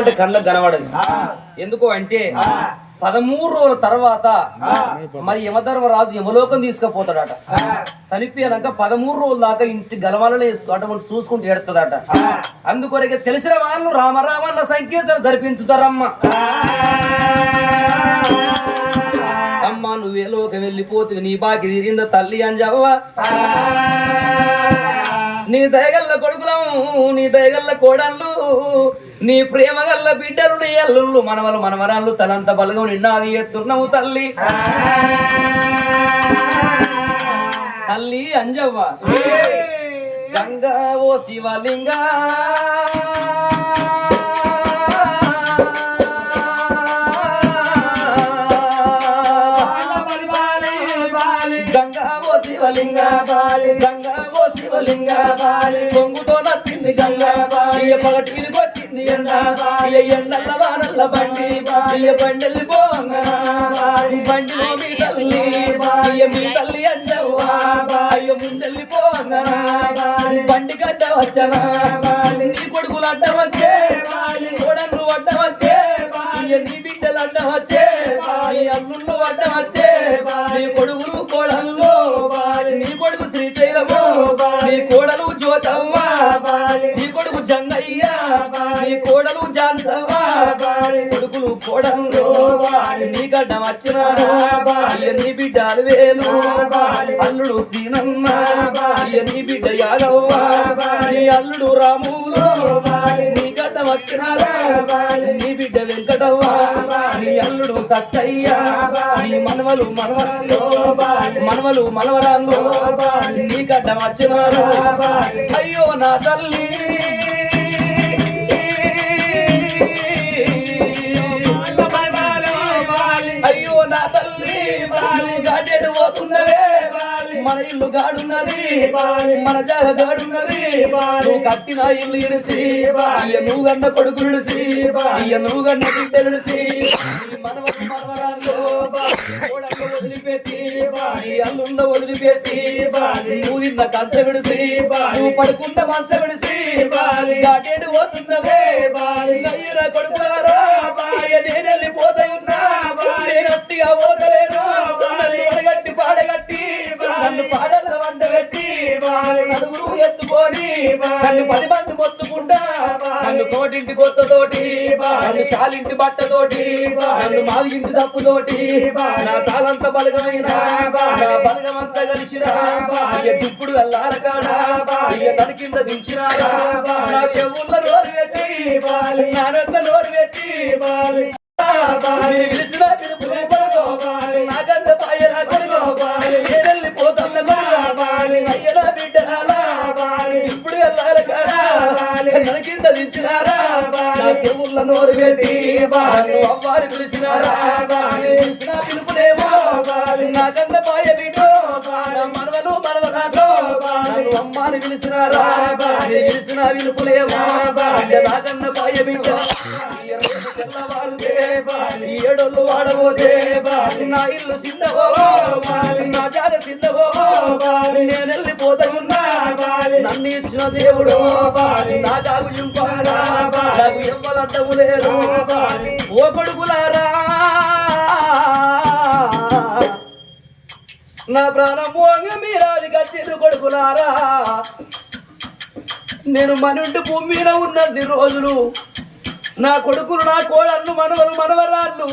అంటే కళ్ళకు కనబడదు. ఎందుకు అంటే 13 రోజుల తర్వాత మరి యమధర్మరాజు యమలోకం తీసుకుపోతాడట. చనిపోయాక 13 రోజుల దాకా ఇంటి గలవాలని అటువంటి చూసుకుంటూ ఎడతాడట. అందుకొరకే తెలిసిన వాళ్ళు రామరామన్న సంకీర్తన జరిపించుతారమ్మ. అమ్మ నువ్వే లోకం వెళ్ళిపోతుంది, నీ బాకి తీరింద తల్లి అంజవ్వ. నీ దయగల్ల కొడుకులము, నీ దయగల్ల కోడళ్ళు, నీ ప్రేమ గల్ల బిడ్డలు, నీ అల్లుళ్ళు మనవలు మనవరాళ్ళు తలంత బలగం నిన్నాది ఎత్తున్నావు తల్లి. తల్లి అంజవ్వ గంగా ఓ శివలింగా శివలింగా బాలి, గంగా ఓ శివలింగా బాలి, పొంగుతో నచ్చింది గంగా బాలి, పగటిని కొట్టింది ఎండ ఎండల్ల వానల్ల బండి బండెల్లి పోవంగనా బండిలో మీ తల్లి మీ తల్లి అంజవ్వ అయ్య ముందెల్లి పోవంగనా బండి గడ్డ వచ్చనా నీ కొడుకులు అడ్డ వచ్చే కోడళ్ళు అడ్డ వచ్చే నీ బిడ్డలు అడ్డ వచ్చే నీ అల్లుళ్ళు అడ్డ వచ్చే నీ కొడుకులు కోడళ్ళు నీ కొడుకు శ్రీశైలము నీ కోడలు జ్యోతమ్మ నీ కొడుకు జంగయ్య నీ కోడలు జాన్సవ్వ కొడుకులు కోడలు నీ గడ్డ వచ్చినారు నీ బిడ్డ అలవేలు అల్లుడు శ్రీనమ్మ నీ బిడ్డ యాదవ్వ నీ అల్లుడు రాములు నీ గడ్డ వచ్చినారు నీ బిడ్డ వెంకటవ్వ నీ అల్లుడు సత్తయ్య నీ మనవలు మనవరాలు మనవలు మనవరాలు నీ గడ్డ వచ్చినారు. అయ్యో నా తల్లి అయ్యో నా తల్లి గాడేడు పోతున్నవే మన ఇల్లు గాడున్నది మన జాగ గాడున్నది నువ్వు కట్టిన ఇల్లు ఇడిసి నువ్వు గన్న కొడుకు ఇడిసి నువ్వు గన్న బిడ్డ ఇడిసి మనవరు మనవరాళ్ళు వదిలిపెట్టి అల్లుండ వదిలిపెట్టి నువ్వు తిన్న కంచ విడిసి నువ్వు పడుకుంట మంచ విడిసి గాడేడు పోతున్నవే కొడుకులారా నేను వెళ్ళిపోతా ఉన్నా నేను అట్టిగా పోతలేను నన్ను వడగట్టి పాడగట్టి నన్ను పాడల వంట పెట్టి నలుగురు ఎత్తుకొని నన్ను 10 మంది మొత్తుకుంటా నన్ను కోటింటి కొత్తతోటి నన్ను శాలింటి బట్టతోటి నన్ను మావింటి తప్పుతోటి నా తాళంత బలగమైన నా బలగమంతా కలిసిరా దుప్పుడు అల్లాల కాడా తన కింద దించినారా నా చెవుల నోరు పెట్టి నా నొక్క నోరు పెట్టి పిలిచిన పిలుపులే పడుకోవాలి నాకంత పాయరా కొడుకోవాలి నేనెళ్ళిపోతున్నా అయ్యనా బిడ్డలా ఇప్పుడు వెళ్ళాల కాడా నన్ను కింద దించినారా నా చెవుల నోరు పెట్టి నన్ను అవ్వారి పిలిచినారా పిలిచిన పిలుపులేమో నాకంత పాయ బిడ్డో మనవలు మనవరాలో నన్ను అమ్మాని పిలిచినారా పిలిచిన పిలుపులేమో నాకన్న పాయ బిడ్డ ఏడోళ్ళు వాడబోతే నా ఇల్లు సిద్ధవో నా జాగ సిద్ధవో నేను వెళ్ళిపోతా ఉన్నా నన్ను ఇచ్చిన దేవుడు నా జాగు ఇంపాడా నాకు ఇవ్వాలంటవు లేదు. ఓ కొడుకులారా నా ప్రాణము మీరాది కచ్చిరు కొడుకులారా నేను మనుంటి భూమి మీద ఉన్నన్ని రోజులు నా కొడుకులు నా కోడళ్ళు మనవలు మనవరాళ్ళు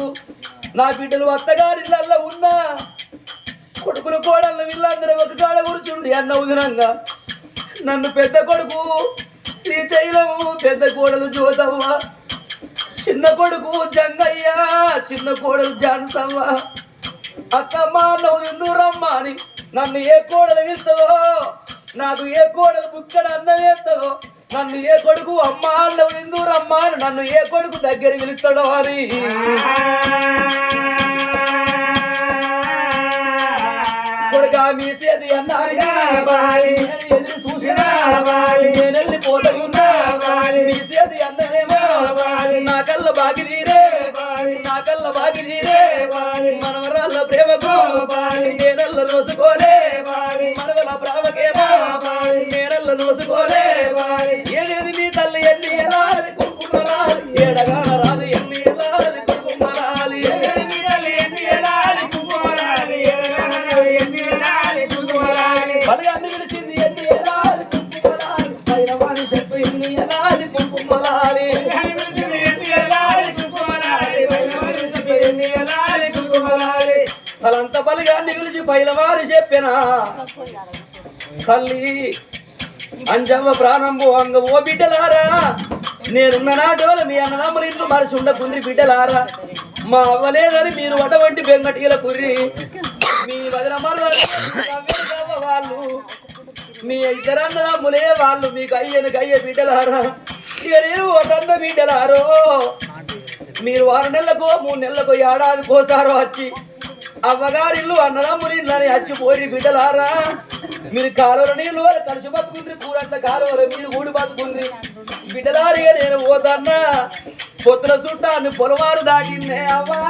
నా బిడ్డలు అత్తగారిళ్ళల్లో ఉన్నా కొడుకులు కోడళ్ళు వీళ్ళందరూ ఒక కాడ కూర్చుండి అన్న ఉదనంగా నన్ను పెద్ద కొడుకు శ్రీశైలము పెద్ద కోడలు జ్యోతవ్వ చిన్న కొడుకు జంగయ్య చిన్న కోడలు జానసవ్వ అత్తమ్మ నువ్వు ఎందురమ్మ అని నన్ను ఏ కోడలు పిలుస్తుందో నాకు ఏ కోడలు బుక్కడ అన్నం వేస్తుందో నన్ను ఏ కొడుకు అమ్మ నువ్వు ఎందురమ్మ అని నన్ను ఏ కొడుకు దగ్గర పిలుస్తాడో అని కొడుగా మీసేది అన్నారిగా ఎదురు చూసినా నేను వెళ్ళిపోతున్నా మీసేది అన్నదేమో నా కళ్ళ బాగిరీరే నా కళ్ళ బాగిరీరే మనవరాళ్ళ ప్రేమకు నేనల్ల నోసుకోలే మనవల ప్రేమకేమో నేనల్ల నోసుకోలే ఏది మీ తల్లి ఎన్ని ఎలా కొనుక్కున్నారా ఏడగా పైలవారు చెప్పినా తల్లి అంజమ్మ ప్రాణంబు అంగ ఓ బిడ్డలారా నేనున్న నాటోలు మీ అన్నదమ్ముల ఇంట్లో మనిషి ఉండకుండ్రి బిడ్డలారా మా అవ్వలేదని మీరు అటువంటి బెంగటీల కుర్రి మీ వదిన వాళ్ళు మీ ఇద్దరు అన్నదమ్ములే వాళ్ళు మీకు అయ్యే బిడ్డలారా నేను ఒక బిడ్డలారో మీరు 6 నెలలకో 3 నెలలకో ఏడాది పోతారో వచ్చి అవ్వగారిల్లు అన్నదమ్ములిల్లు అని వచ్చిపోయి బిడ్డలారా మీరు కాలువల నీళ్ళు కలిసి బతుకుండ్రి కూరంట కాలువలు మీరు ఊడి బతుకుండ్రి బిడ్డలారిగా నేను పోతాన్నా పొత్తుల చుట్టాన్ని పొలవారు దాటిందే అవ్వా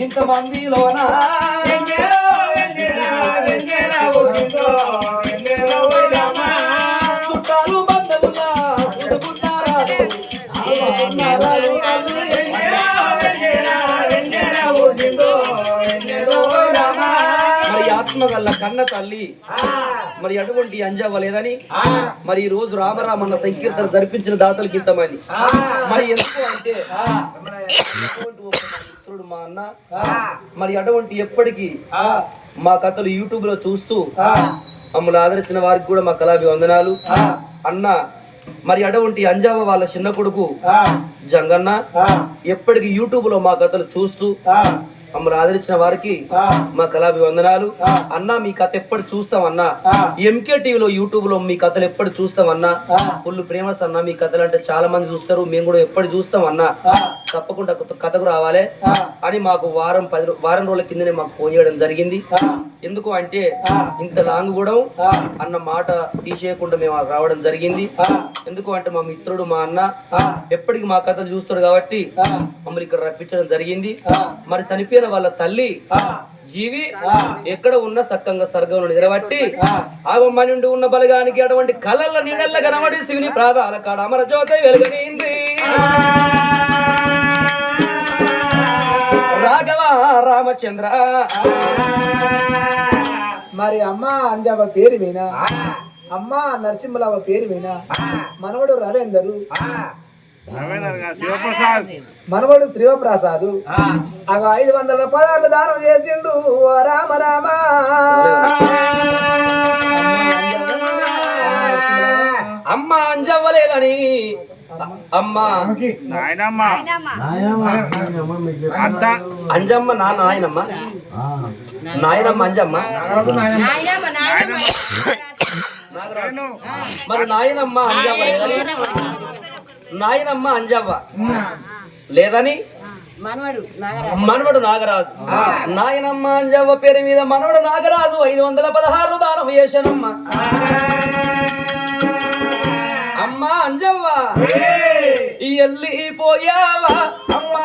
ఇంతమందిలోనా చుట్టాలు బంధువులా మరి ఆత్మగల్ల కన్న తల్లి మరి అటువంటి అంజవ్వలేదని మరి ఈ రోజు రామరామన్న సంకీర్తన జరిపించిన దాతలకి ఇంతమంది మరి ఎందుకు అంటే మిత్రుడు మా అన్న మరి అటువంటి ఎప్పటికీ మా కథలు యూట్యూబ్ లో చూస్తూ మమ్మల్ని ఆదరించిన వారికి కూడా మా కళాభివందనాలు అన్న మరి అటువంటి అంజావ వాళ్ళ చిన్న కొడుకు జంగన్న ఎప్పటికీ యూట్యూబ్ లో మా కథలు చూస్తూ మమ్మల్ని ఆదరించిన వారికి మా కళాభివందనాలు అన్నా మీ కథ ఎప్పుడు చూస్తామన్నా ఎంకే టీవీలో యూట్యూబ్ లో మీ కథలు ఎప్పుడు చూస్తామన్నా ఫుల్ ప్రేమస్ అన్నా మీ కథలు అంటే చాలా మంది చూస్తారు మేము కూడా ఎప్పుడు చూస్తామన్నా తప్పకుండా కథకు రావాలి అని మాకు వారం రోజుల కిందనే మాకు ఫోన్ చేయడం జరిగింది ఎందుకు అంటే ఇంత లాంగ్ కూడా అన్న మాట తీసేయకుండా మేము రావడం జరిగింది ఎందుకు అంటే మా మిత్రుడు మా అన్న ఎప్పటికి మా కథలు చూస్తాడు కాబట్టి మమ్మల్ని ఇక్కడ రప్పించడం జరిగింది మరి చనిపోయిన వాళ్ళ తల్లి జీవి ఎక్కడ ఉన్న సక్కంగా స్వర్గంలో నిలబట్టి ఆగమ్మ నుండి ఉన్న బలగానికి అటువంటి కళల నీడల్ల కనబడి శివుని ప్రాధాల కాడ అమర జ్యోతి వెలుగునింది రాఘవ రామచంద్ర మరి అమ్మ అంజావ పేరు వినా అమ్మ నరసింహరావు పేరు వినా మనవడు రవీందరు మనవడు శివప్రసాద్ 500 రూపాయలు దానం చేసిండు రామ రామ అమ్మ అంజవ్వలేదని అమ్మ అంజమ్మ నాయనమ్మ అంజమ్మ మరి నాయనమ్మ అంజవ్వ నాయనమ్మ అంజవ్వ లేదని మనవడు నాగరాజు నాయనమ్మ అంజవ్వ పేరు మీద మనవడు నాగరాజు 516 దానం చేశానమ్మ అమ్మ అంజవ్వ ఎల్లిపోయావా అమ్మ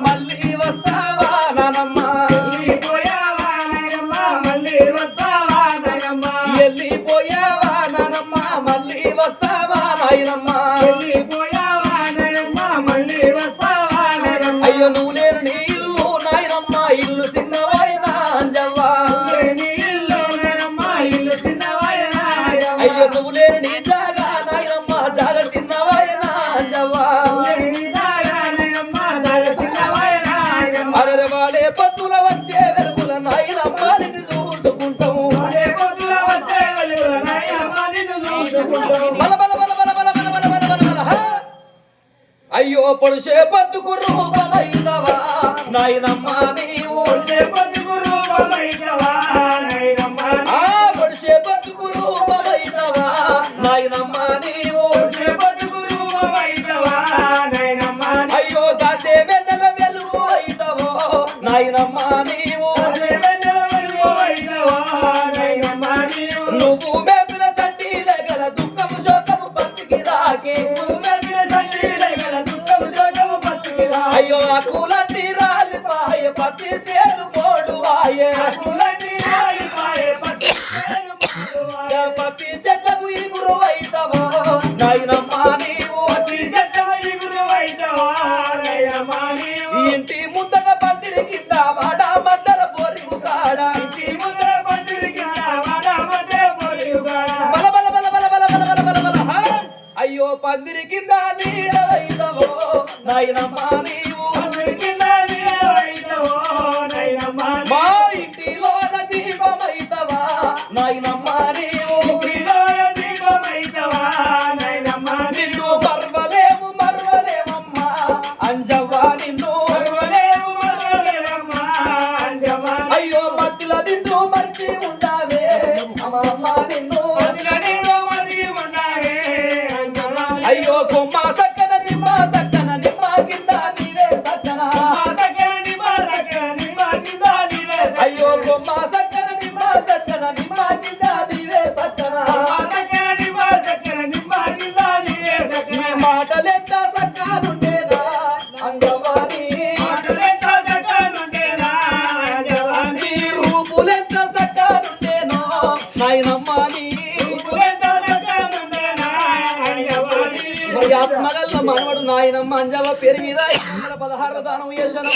మళ్ళీ వస్తావా నానమ్మ ఎల్లిపోయావా నానమ్మ మళ్ళీ వస్తావా నాయనమ్మ అయ్యో నువ్వు లేరు నీ ఇల్లు నాయనమ్మ ఇల్లు చిన్నవైనా అంజవ్వ అయ్యో నువ్వు లేరు నీ జాగా నాయనమ్మ జాగా చిన్నవైనా అంజవ్వ అరే వాళ్ళే పత్తుల వచ్చే వెలుగుల నాయనమ్మ నిన్ను చూసుకుంటాము అయ్యో పొడిసే బతుకు రూపమైనవా నాయనమ్మ నీవు పొడిసే బతుకు రూపమైనవా నాయనమ్మ అయ్యో దాసే వెన్నెల వెలుగు అయితవో నాయనమ్మ నీవు నువ్వు మేపిన చట్టీలే గల దుఃఖము శోకము బతికి రాకి అయ్యో అకులన్నీ రాలిపాయ పత్తి సేరు పోడువాయే పత్తి చెట్లకు ఇగురు అయితవో నాయనమ్మ నీవు పందిరి కింద నీడవైదవో నాయనమ్మా నీవు మా ఇంటిలోన దీపమైతవా నాయనమ్మా నీవు నిన్ను మర్వలేమమ్మా అంజవ్వా నిన్ను అయ్యో మధ్యలో నిన్ను మర్చి ఉండావే అమ్మమ్మ నిన్ను అయ్యో కొమ్మ సక్కన నిమ్మ కింద నీవే సక్కన అయ్యో కొమ్మ సక్కన నిమ్మ కింద నీవే సక్కన నీ మాటలెంత సక్కనుండేనా అంగవాణి నీ రూపులెంత సక్కనుండేనో నాయనమ్మ నీ మరి ఆత్మగల్ల మనవడు నాయనమ్మ అంజవ్వ పేరు మీద 16 దానం చేశాను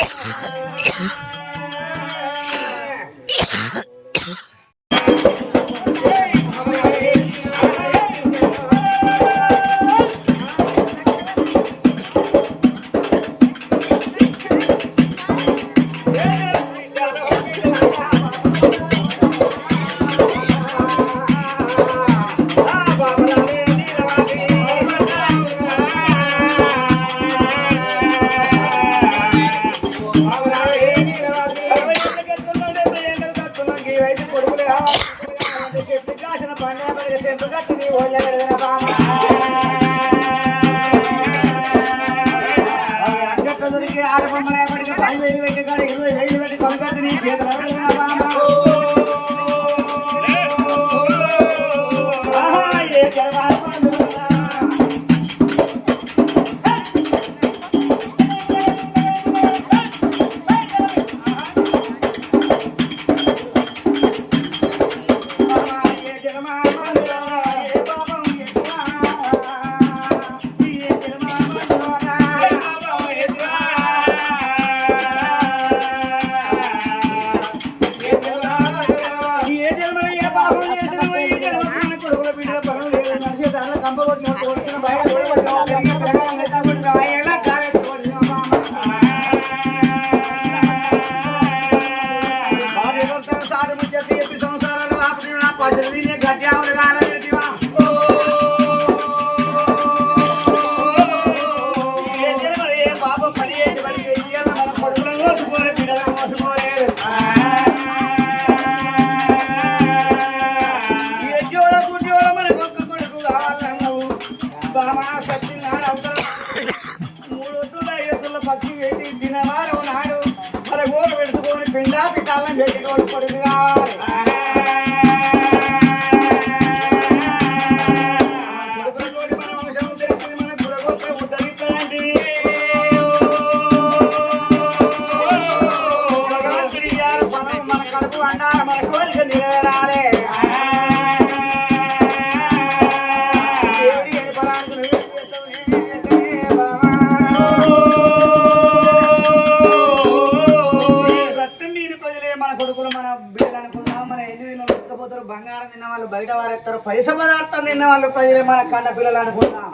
బంగారం తిన్న వాళ్ళు బయట వాడేస్తారు పైస పదార్థం తిన్న వాళ్ళు ప్రజలే మన కన్న పిల్లలు అనుకుంటాం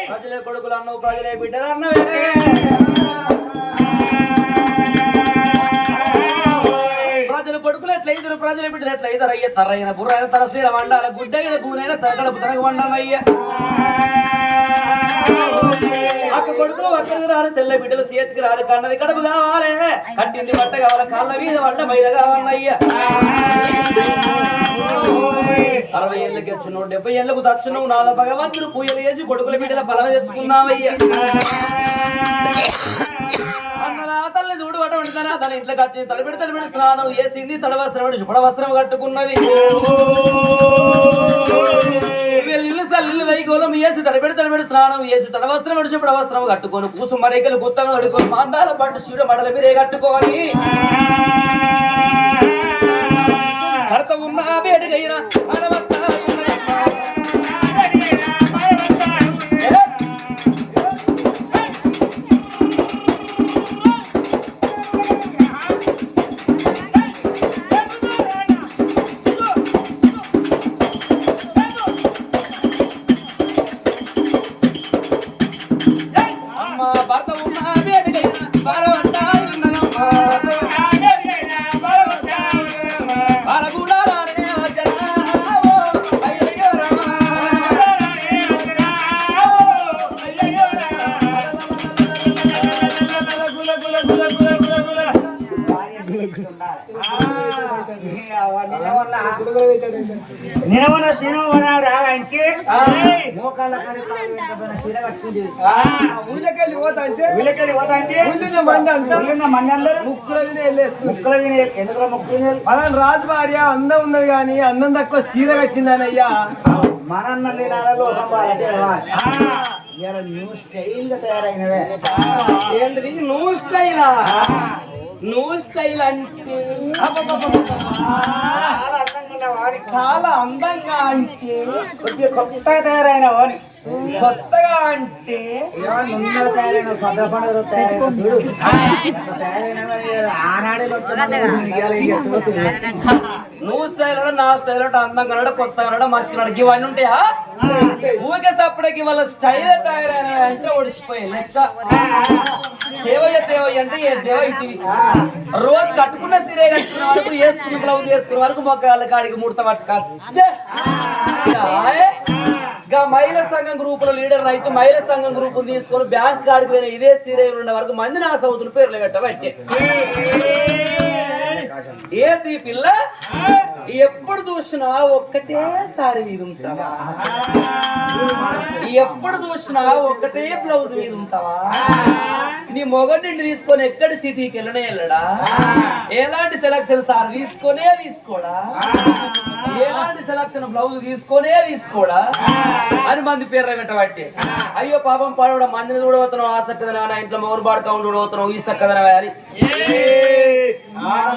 ప్రజలే కొడుకులు అన్నవు ప్రజలే బిడ్డలు అన్నవే ప్రజలు కొడుకులు ఎట్లయితారు ప్రజల బిడ్డలు ఎట్లయితారు అయ్యే తర్రైన బుర్రైన తలసీర వండాల గుడ్డైన కూనైన తగడపు తనకు వండాలయ్యా అక్క కొడుకులు ఒక్కరికి రారు తెల్ల బిడ్డలు చేతికి రారు కన్నది కడుపు కావాలి కట్టింది బట్ట కావాలి కాళ్ళ మీద వంట మైల కావాలయ్యా 60 ఏళ్ళకి వచ్చును 70 ఏళ్ళకు తచ్చును నాద భగవంతుడు పూజలు చేసి కొడుకుల బిడ్డల బలం తెచ్చుకున్నావయ్యా అన్నరా తల్లి చూడు అట వండుతారా తన ఇంట్లోకి వచ్చి తలబిడి స్నానం వేసింది తడవస్త్రం శుభ్ర వస్త్రం కట్టుకున్నది వెల్లు సల్లు వైకోలం వేసి తలబిడి స్నానం వేసి తడవస్త్రం శుభ్ర వస్త్రం కట్టుకొని కూసు మరేకలు గుత్తగా కడుకొని మాందాల పట్టు శివుడు మడల మీరే కట్టుకొని భర్త ఉన్న వేడిగైనా నిలవన సినిమా రావానికి మోకాళ్ళ చీర కట్టుకుంది ఊళ్ళకెళ్ళి పోతా అంటే ఎందుకు ముక్కులు మనం రాజు భార్య అందం ఉన్నది కానీ అందం తక్కువ చీర కట్టిందనయ్యా మనన్న న్యూ స్టైల్ గా తయారైనవే ఏంటి నువ్వు స్టైలా నువ్వు స్టైల్ అంటే చాలా అందంగా అంటే కొత్తగా తయారైన వారి కొత్తగా అంటే తయారైన సదపడ నువ్వు స్టైల్ నా స్టైల్ అందంగా కొత్తగా మంచిగా ఇవన్నీ ఉంటాయా ఊరికే సప్పుడకి వాళ్ళ స్టైల్ తయారైన అంటే ఒడిచిపోయాయి లెక్క దేవయ్య దేవయ్య అంటే ఏ దేవ ఇది రోజు కట్టుకున్న సిరే కట్టుకున్న వరకు వేసుకున్న బ్లౌజ్ వేసుకున్న వరకు మొక్కల కాడికి ముడత పట్టుకొచ్చే మహిళా సంఘం గ్రూప్ లో లీడర్ రైతు మహిళా సంఘం గ్రూప్ తీసుకొని బ్యాంక్ కాడికి పోయిన ఇదే సీరియల్ ఉన్న వరకు మంది నా సౌతులు పేర్లు పెట్టబట్టే ఏంది పిల్ల ఎప్పుడు చూసినా ఒక్కటే సారీ మీద ఉంటావా ఎప్పుడు చూసినా ఒక్కటే బ్లౌజ్ మీద ఉంటావా నీ మొగడిని తీసుకొని ఎక్కడి సిటీకి వెళ్ళడా ఎలాంటి సెలక్షన్ సార్ తీసుకోడా ఎలాంటి సెలక్షన్ బ్లౌజ్ తీసుకోడా అని మంది పేర్లు పెట్టబట్టి అయ్యో పాపం పాడవడం మందిని చూడవుతున్నావు ఆ సక్కదన ఇంట్లో మొగరు బాడుకా చూడవుతున్నావు ఈ సక్కదన అని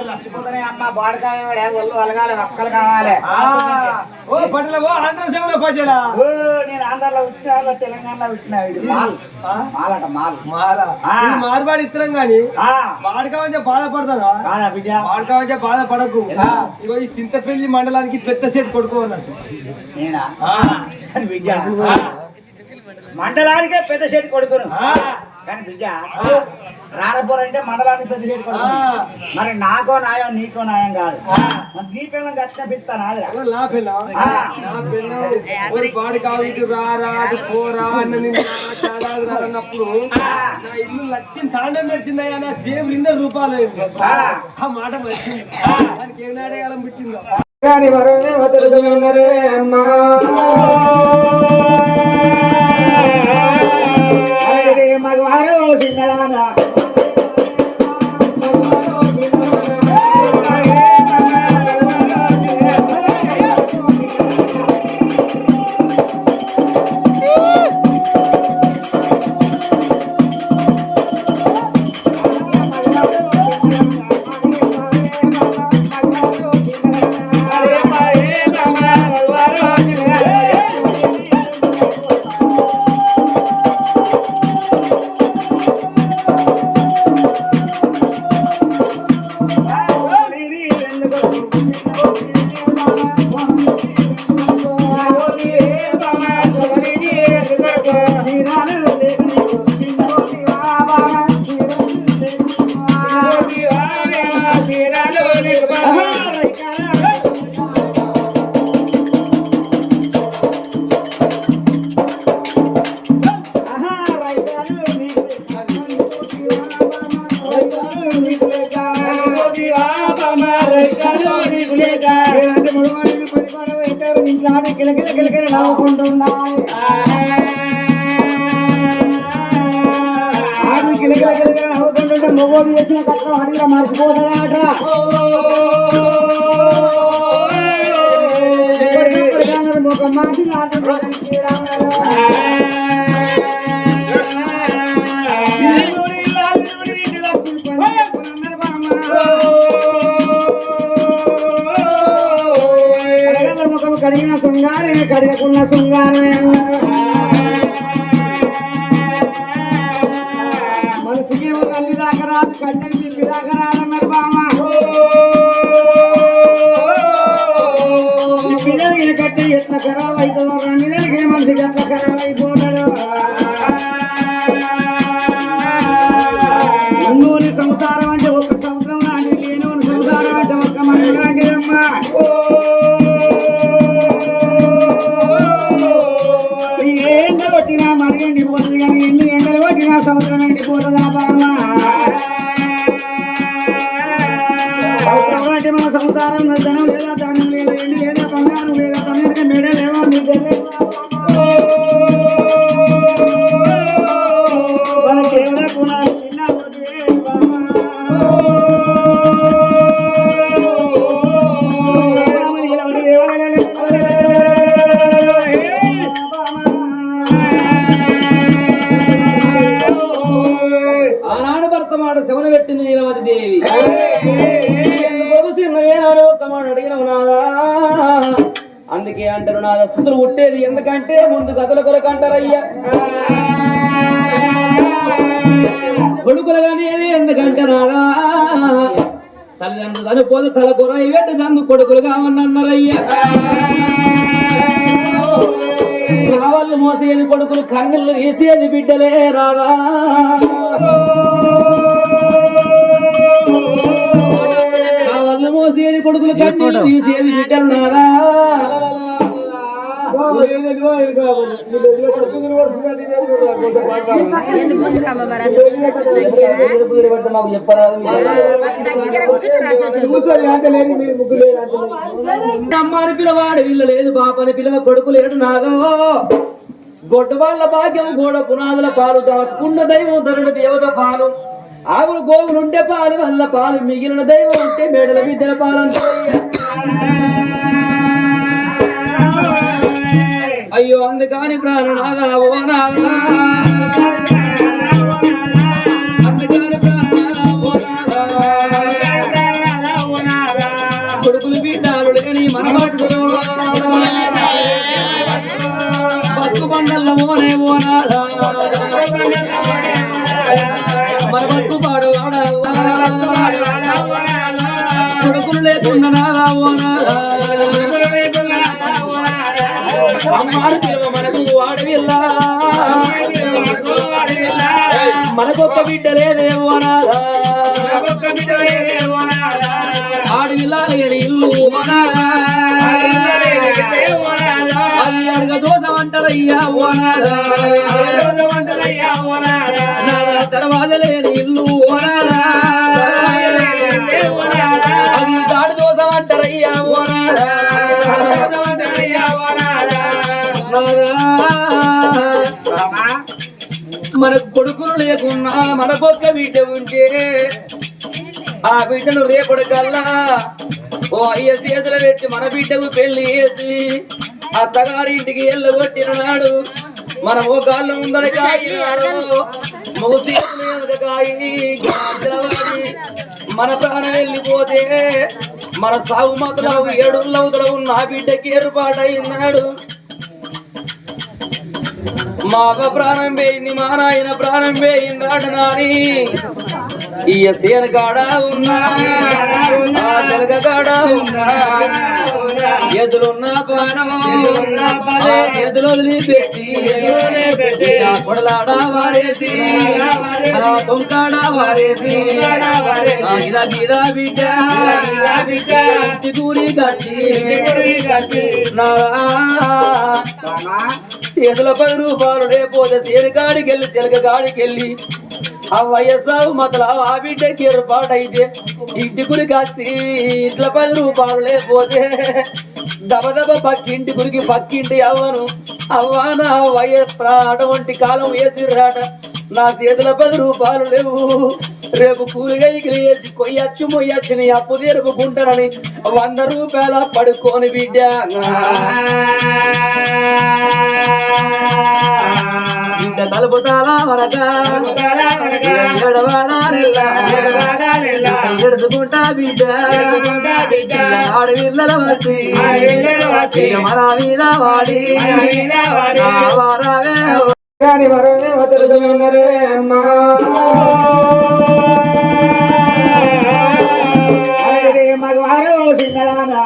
మర్చిపోతానే అమ్మ బాడకాయ అలగాలి ఒక్కలు కావాలి నేను ఆంధ్రలో వచ్చిన తెలంగాణలో వచ్చిన మార్వాడి ఇత్తరం గాని వాడుకామంటే బాధపడతారా వాడుకామంటే బాధపడకు ఇగో ఈ సింతపల్లి మండలానికి పెద్ద సెట్ కొడుకో అన్నట్టు నేనా మండలానికే పెద్ద సెట్ కొడుకును కానీ బిడ్డ రారపోరంటే మండలానికి పెద్ద చేతి కొడుకు మరి నాకో న్యాయం నీకో న్యాయం కాదు నీ పిల్లలు కట్టిన పిస్తాను వాడి కావాలి రాదు పోరా అన్నప్పుడు నా ఇల్లు లక్ష్యం తాండం మెరిచిందయ్యా నా జేబు 2 రూపాయలు ఆ మాట వచ్చింది దానికి ఏం నాడేయాలని పుట్టిందో మగవారు చిన్నదానా మొగోడు చేసిన కట్టం అడిగిన మర్చిపోతాడాట ఒక మాట ముఖం కడిగిన శృంగారమే కడగకున్న శృంగారమే మనసుకి ఒక అన్ని దాకా రాదు కట్టెకి తిప్పి దాకా రాదన్నారు బామ్మ పిల్లలకి కట్టె ఎట్లా ఖరాబ్ అవుతుందో రంగులకి మనిషికి ఎట్లా ఖరాబ్ అయిపోతాడు ఉన్నోని సంసారం అంటే ఒక సంవత్సరం నాటి లేనోని సంసారం అంటే ఒక్క మనిషి లాంటిదమ్మా తారం ధనం లేదా ధాన్యం లేదా ఎండు లేదా బంగారం లేదా తన మెడ లేవా మన కేవల గుణాలు చిన్న ఆనాడు భర్త మాట శవన పెట్టింది నీలమతి దేవి ఎందుకు చిన్నవేనాడు ఒక్క మాట అడిగిన నాదా అందుకే అంటారు నాదా సుతులు ఉట్టేది ఎందుకంటే ముందు గదుల కొరకు అంటారయ్యా కొడుకులు అనేది ఎందుకంటే నాదా తల్లిదండ్రులు చనిపోతే తల కూర ఇవేంటి దందు కొడుకులు కావన్నన్నారయ్యా కావాళ్ళు మోసేది కొడుకులు కన్నీళ్ళు తీసేది బిడ్డలే రాదా కావాళ్ళు మోసేది కొడుకులు కన్నీళ్ళు తీసేది బిడ్డలు రాదా మాకు చెప్పరాదు అమ్మాని పిలవాడు వీళ్ళు లేదు బాపని పిలవ కొడుకు లేడు నాదో గొడ్డు వాళ్ళ భాగ్యం గోడ పునాదుల పాలు దాసుకున్న దైవం ధరుడు దేవత పాలు ఆవులు గోవులుంటే పాలు వల్ల పాలు మిగిలిన దైవం ఉంటే మేడల బిడ్డల పాలు అయ్యో అందుకని ప్రాణనాగా ఓ నాగా అందుకని ప్రాణనాగా ఓ నాగా కొడుకులు బిడ్డలు లేని మనమాటుడు బస్సు బండల్లో ఓనే ఓ నాగా మన బస్సు పాడు కొడుకులు లేకుండా నాగా ఓ నాగా అమ్మాడు పిలువ మనకు వాడవిల్లా మనకొక్క బిడ్డ లేదేమో అనాదా ఆడవిల్లా లేని ఇల్లు అవి అడగ దోషం అంటారయ్యా ఓనాదా తర్వాత లేని ఇల్లు ఓనాదా అవి దాడి దోషం అంటారయ్యా ఓనాదా మన కొడుకులు లేకున్నా మనకొక్క బిడ్డ ఉంటే ఆ బిడ్డను రేపటి కల్లా ఓ అయ్య చేతులు పెట్టి మన బిడ్డకు పెళ్లి చేసి అత్తగారింటికి ఎల్లగొట్టిన నాడు మన మోకాళ్ళు ముందర కాయి మగ చేతులు కాయి మన ప్రాణం వెళ్ళిపోతే మన సాగు మాత్రం 7 లవుతలు ఉన్న ఆ బిడ్డకి ఏర్పాటైనాడు మా అవ్వ ప్రాణం పోయింది మా నాయన ప్రాణం పోయింది ఆడనాని ఈ సేన కాడ ఉన్నా ఆ తెలగ కాడ ఉన్నా ఎదులున్న పానం ఎదులు వదిలిపెట్టి కొడలాడ వారేసి తొంకాడ వారేసి గిదా గిదా బిడ్డ కూడి కట్టి చేతుల 10 రూపాయలు రేపోతే సేను కాడికి వెళ్ళి తెలక కాడికి వెళ్ళి ఆ వయస్సావు మతల ఆ బిడ్డకి ఏర్పాటైతే ఇంటి గురికి వచ్చి ఇట్ల 10 రూపాయలు లేకపోతే దబదబ పక్కింటి గురికి పక్కింటి అవ్వను అవ్వ నా వయస్సు అటువంటి కాలం వేసిర్రాట నా చేతుల 10 రూపాయలు లేవు రేపు కూలిగైకి వేసి కొయ్యచ్చు మొయ్యచ్చు నీ అప్పు తెరుపుకుంటానని 100 రూపాయల పడుకోని బిడ్డ ఇంత తలుపుతాలా మనక ఎడుచుకుంటా బిడ్డ ఆడవిల్లల వచ్చి మన మీద వాడి కానీ మరోనే వదులుతున్నరే అమ్మా మగవారు చిన్నదానా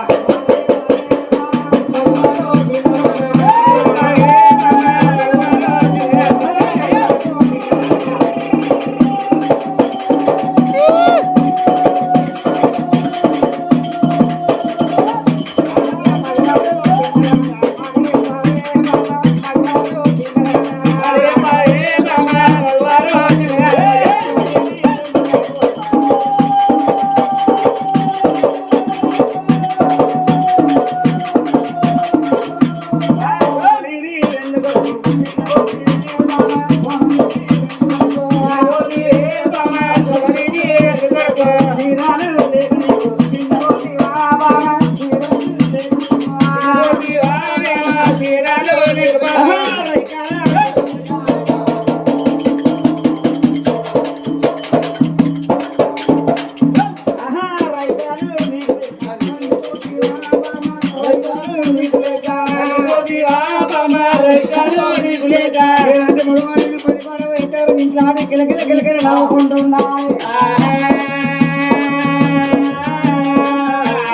కిలకిల కిలకిల నవ్వుకుంటున్నాయి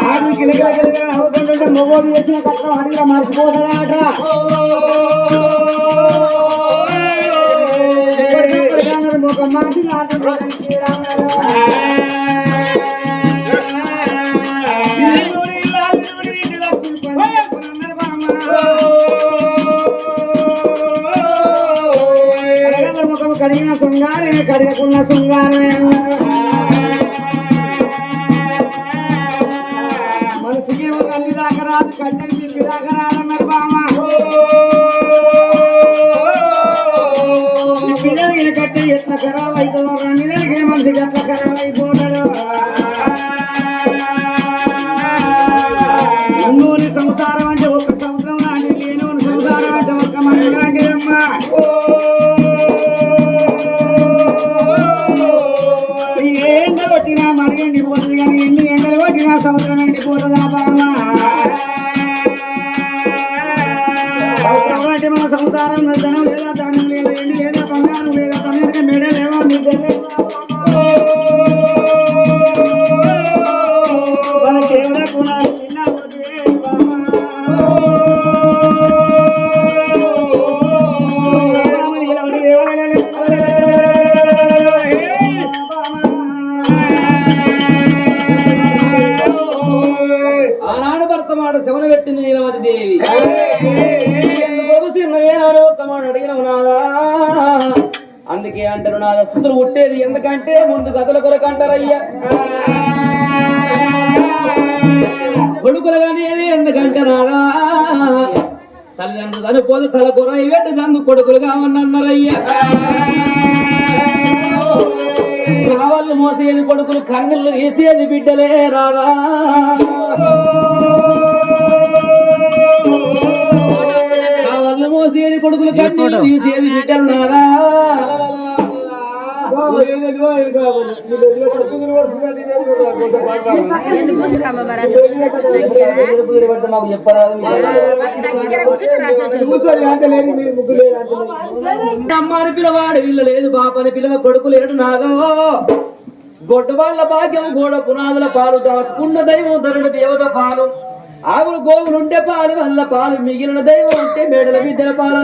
ఆడు కిలకిల కిలకిల నవ్వుకుంటుంటే మొగోడు వచ్చిన కష్టం అడిగిన మర్చిపోతాడాట ఒక మాటి ముఖం కడిగిన శృంగారమే కడగకున్న శృంగారమే మనసుకి ఒక అన్ని దాకా రాదు కట్టని తిరిగి దాకా రాదన్నారు బామ్మ పిల్లలకి కట్టి ఎట్లా ఖరాబ్ అవుతుందో రన్నిదలకి మనిషికి ఎట్లా ఖరాబ్ అయిపోతాడు ఉన్నోని సంసారం అంటే ఒక సంవత్సరం నాటి లేనోని సంసారం అంటే ఒక్క మనిషి లాంటిదమ్మా ఎండ కొట్టినా మనకి ఎండిపోతుంది కానీ ఎన్ని ఎండలు కొట్టినా సంవత్సరం ఎండిపోతుందా బామ్మ అంటే మన సంసారం ధనం లేదా ధాన్యం లేదా ఎండి లేదా బంగారం లేదా తన మెడలేమో మన కేవల గుణాలు ఆనాడు భర్త మాట శవన పెట్టింది నీలమతి దేవి అడిగిన నాదా అందుకే అంటారు నాదా సుతులు ఉట్టేది ఎందుకంటే ముందు గదుల కొరకు అంటారయ్యా కొడుకులు కానీ ఎందుకంటే నాదా తల్లిదండ్రులు చనిపోతే తల కొర పెట్టి దందు కొడుకులు కావన్నారయ్యా కావాళ్ళు మోసేది కొడుకులు కన్నులు వేసేది బిడ్డలే రాదా మోసేది కొడుకులు కన్నులు తీసేది బిడ్డలు నాదా మాకు చెప్పరాదు అమ్మాని పిలవాడు వీళ్ళు లేదు బాపని పిలవ కొడుకు లేడు నాదో గొడ్డ వాళ్ళ భాగ్యం గోడ పునాదుల పాలు దాసుకున్న దైవం ధరుడు దేవత పాలు ఆవులు గోవులుంటే పాలు వల్ల పాలు మిగిలిన దైవం ఉంటే మేడల బిడ్డల పాలు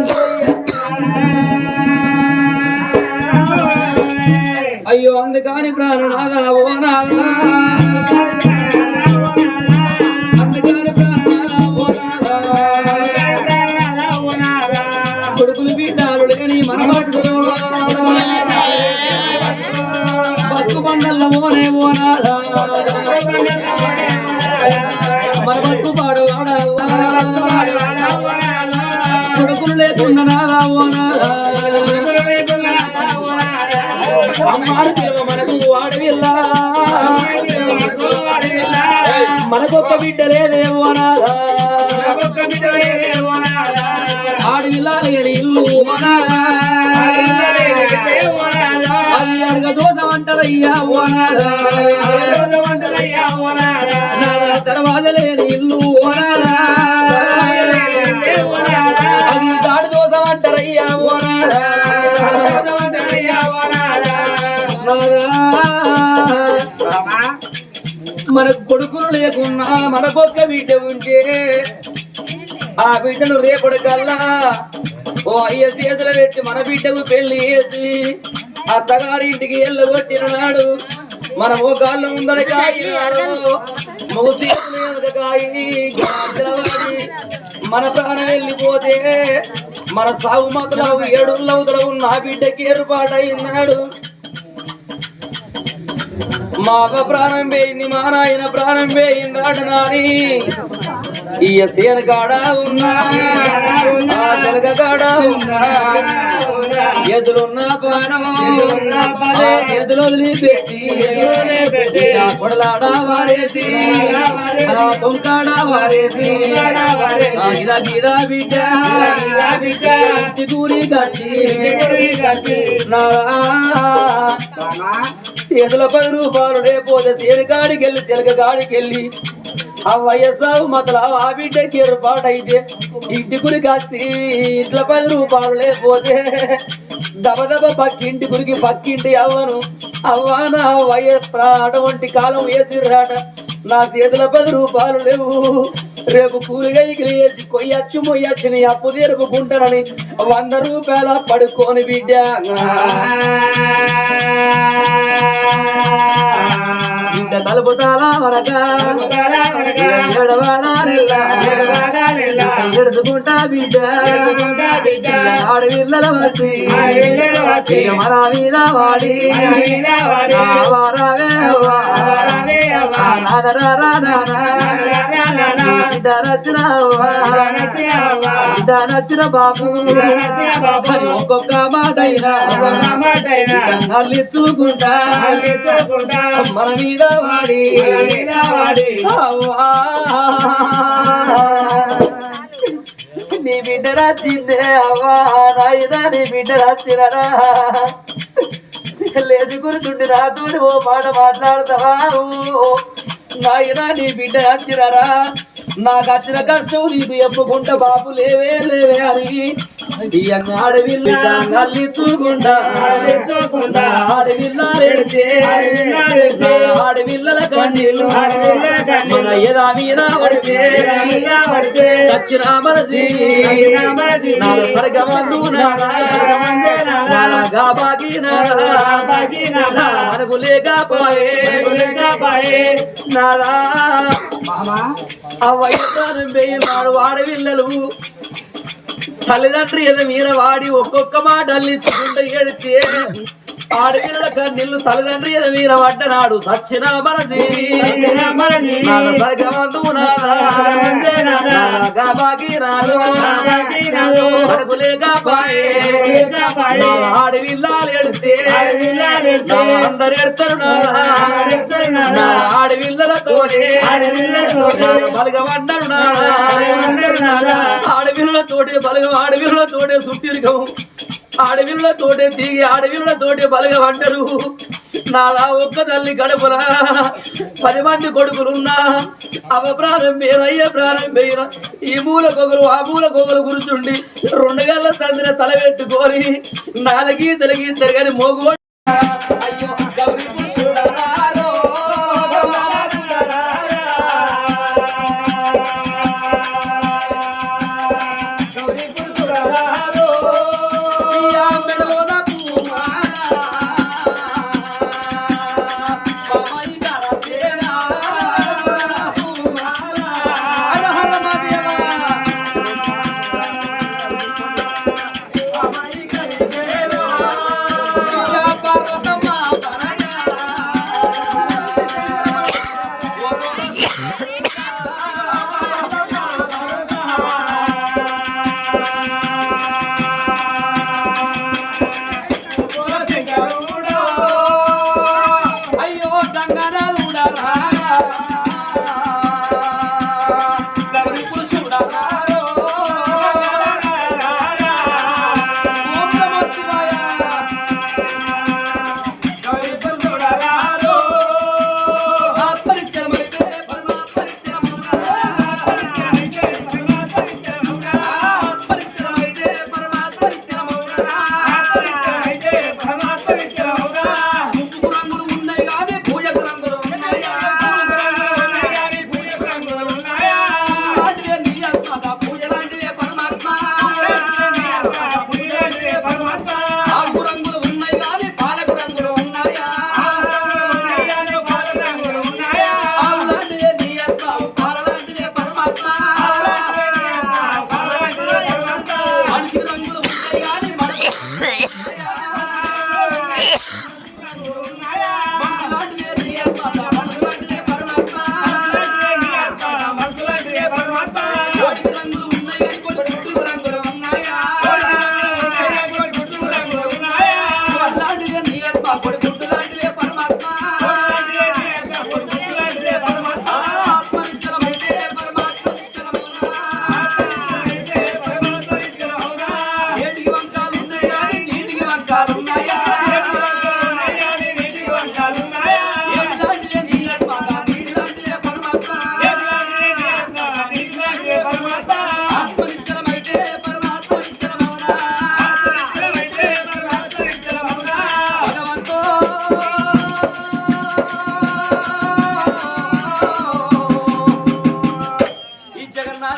అయ్యో అందుకని ప్రాణనాగా ఓ నాగా అందుకని ప్రాణనాగా ఓ నాగా కొడుకులు బిడ్డలు కానీ మన బస్సు బండల్లో ఓనే ఓ నాగా మన బస్సు పాడు కొడుకులు లేకుండా నాగా ఓ నాగా అమ్మాడు పిలువ మనకు ఆడవిల్లా మనకొక్క బిడ్డ లేదేమో అనాదా ఆడవిల్లా లేని ఇల్లు అది అడగ దోషం అంటారయ్యా ఓనాదా తర్వాత లేని ఇల్లు ఓనాదా అది దాడి దోషం అంటారయ్యా ఓనాదా మన కొడుకులు లేకున్నా మనకొక్క బిడ్డ ఉంటే ఆ బిడ్డను రేపటి కల్లా ఓ అయ్య చేతులు పెట్టి మన బిడ్డకు పెళ్లి చేసి అత్తగారి ఇంటికి ఎల్లగొట్టిన నాడు మన మోకాళ్ళు ముందర కాయి మగ చేతులు కాయి మన ప్రాణం వెళ్ళిపోతే మన సాగు మాత్రం 7 లవుతల ఉన్న ఆ బిడ్డకి ఏర్పాటైనాడు మాగ ప్రాణం పోయింది మా నాయన ప్రాణం పోయిందాట నాని ఈ సేన కాడ ఉన్నా తెలగ కాడ ఉన్నా ఎదురున్న పానం ఎదురు వదిలిపెట్టి కొడలాడ వారేసి తొంకాడ వారేసి గిరా గిరా బిడ్డ కూరి కట్టి చేతుల రూపాయలు లేకపోతే సేరు కాడికెళ్ళి తెలక కాడికెళ్ళి ఆ వయస్సావు మతల ఆ బిడ్డకి ఏర్పాటైతే ఇంటి గురికి వచ్చి ఇట్ల 10 రూపాయలు లేకపోతే దబదబ పక్కింటి గురికి పక్కింటి అవ్వను అవ్వా నా వయస్సు అటువంటి కాలం వేసిర్రాట నా చేతుల 10 రూపాయలు లేవు రేపు కూలిగైకి వేసి కొయ్యచ్చు మొయ్యచ్చు నీ అప్పు తెరుపుకుంటానని 100 రూపాయల పడుకోని బిడ్డ బిడ్డ తలుపుతాలా వరక ఎడుచుకుంటా బిడ్డ ఆడవిల్లల వచ్చి మన మీద వాడి నచ్చిన బాబు ఒక్కొక్క మాటైనా అల్లిచ్చుకుంటా మన మీద వాడి నీ బిడ్డ నచ్చిందే అవ్వా నాయనా నీ బిడ్డ నచ్చినరా లేచి కూర్చుండి నాతోటి ఓ మాట మాట్లాడతావా నాయనా నీ బిడ్డ నచ్చినరా నాకు వచ్చిన కష్టం నీకు చెప్పుకుంటా బాబు లేవే లేవే అని అడవిల్లుకుంటా ఆడవిల్లాడితే ఆడవిల్లల కన్నీళ్ళు మన ఎదా మీద పడితే దక్షిణ మనసి సరగమందు బాగి మనకు లేకపోయే నాదా ఆ వయసు వేయనాడు ఆడవిల్లలు తల్లిదండ్రి ఏదో మీర వాడి ఒక్కొక్క మాట అల్లించుకుంటే ఏడితే ఆడపిల్లల కన్నీళ్ళు తల్లిదండ్రి ఏదో మీర పడ్డనాడు సచ్చిన మనది సరిగమందు బాగి రాదు మనకు లేకపోయే ఆడవిల్లాలు ఎడితే అందరు ఎడతారు ఆడవిల్లలతోనే బలగమంటారు ఆడవిల్లతోటే బలగం ఆడవిల్లతోటే సుట్టిరిగం ఆడవిల్లతోటే తీగి ఆడవిల్లతోటే బలగమంటారు నాలా ఒక్క తల్లి గడపలా 10 మంది కొడుకులున్నా అవ ప్రాణం పేరయ్య ప్రాణం పేర ఈ మూల కొగలు ఆ మూల కొగలు కూర్చుండి 2 గళ్ళ సందిన తల పెట్టుకొని 4 గీతలు కానీ మోగు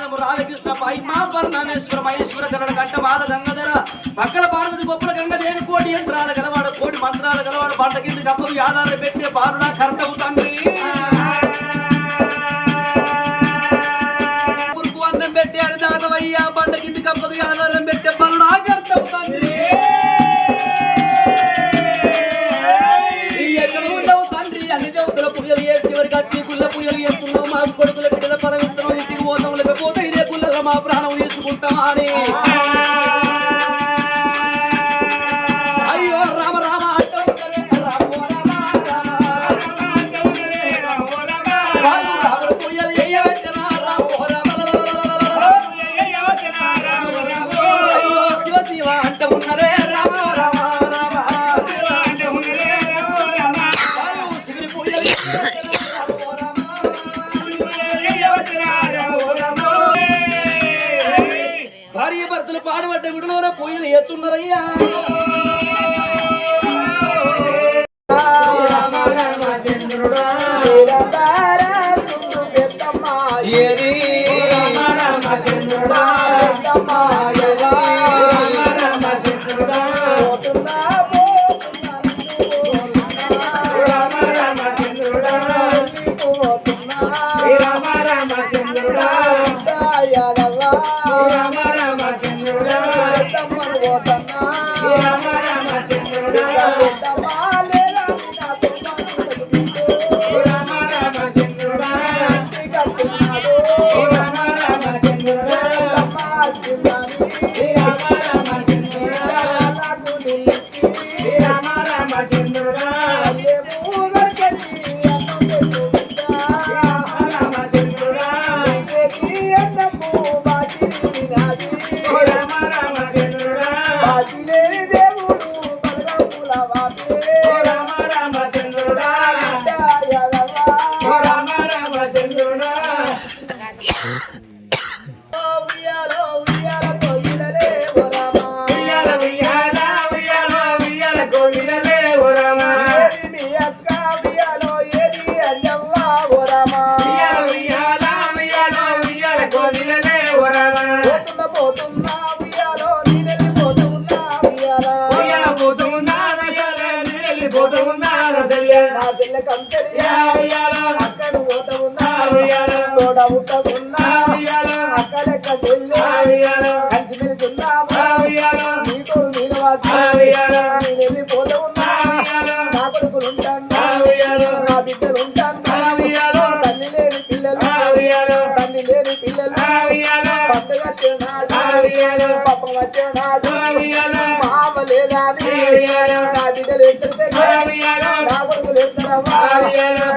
కళ్యాణము రాధాకృష్ణ పైమా పరమేశ్వర మహేశ్వర కరణ కంఠమాల గంగధర పక్కల పార్వతి గొప్పల గంగ నేను కోటి యంత్రాల గలవాడు కోటి మంత్రాల గలవాడు పంట కింద కప్పలు యాదాలు పెట్టే పారుడా కర్తవు తండ్రి పురుకు అన్నం పెట్టి అరదానవయ్యా పంట కింద కప్పలు యాదాలం పెట్టే పారుడా కర్తవు తండ్రి ఎక్కడ ఉండవు తండ్రి అన్ని దేవతల పూజలు చేసి ఎవరికి వచ్చి కుళ్ళ పూజలు చేస్తున్నావు మా కొడుకుల బిడ్డల పరమిత్రం ఇంటికి పోతాం లేకపోతే ఇదే కుళ్ళలో మా ప్రాణం తీసుకుంటామా అని అయ్యో రామ రామ రాముడు పూజలు చేయబెట్టనా అయ్యో శివ శివ అంట ఉన్నరే రామ రామ రామ శివుని పూజలు భార్య భర్తలు పాడబడ్డ గుడిలోన పూజలు ఎత్తున్నారయ్యా ఏది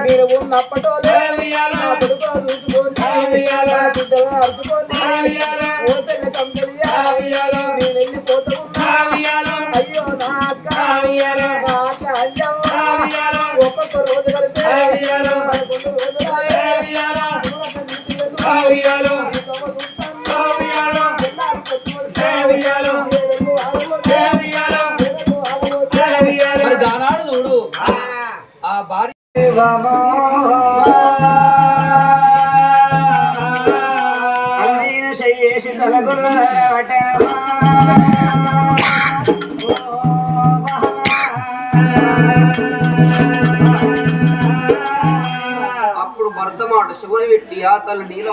మీరు ఉన్నప్పటో వెళ్ళిపోతూ ఉన్నా అయ్యో నా అక్క ఒక్కొక్క రోజు కలిపి 11 దానాడు చూడు ఆ భార్య అప్పుడు భర్తమాడు శివుని పెట్టి ఆ తల్లి నీళ్ళు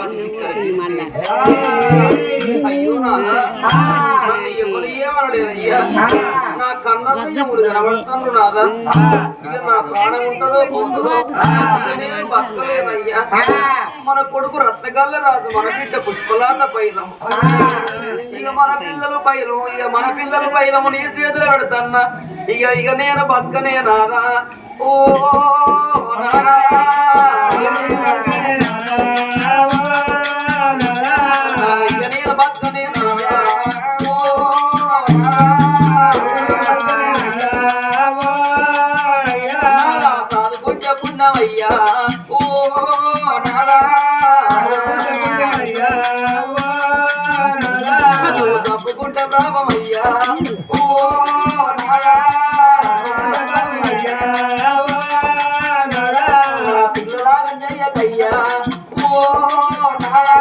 అయ్యో ఎవరు ఏమనలేదయ్యా నా కన్నయ్యముడు కనబడుతున్నాడు నాదా ఇక నా ప్రాణం ఉంటుందో పోతుందో నేను బతకలేనయ్యా మన కొడుకు రత్నగల్ల రాజు మన బిడ్డ పుష్పలాత పైలం ఇక మన పిల్లలు పైలం ఇక మన పిల్లలు పైలము నీ చేతులు పెడతన్నా ఇక నేను బతకనే నాదా ఓ ఇక నేను బతకనే నాదా సాధుకుంటే పుణ్యమయ్యా ఓ నాదా తప్పుకుంటే ప్రాపమయ్యా ఓ నాదా పిల్లలాగా చెయ్యకయ్యా ఓ నాదా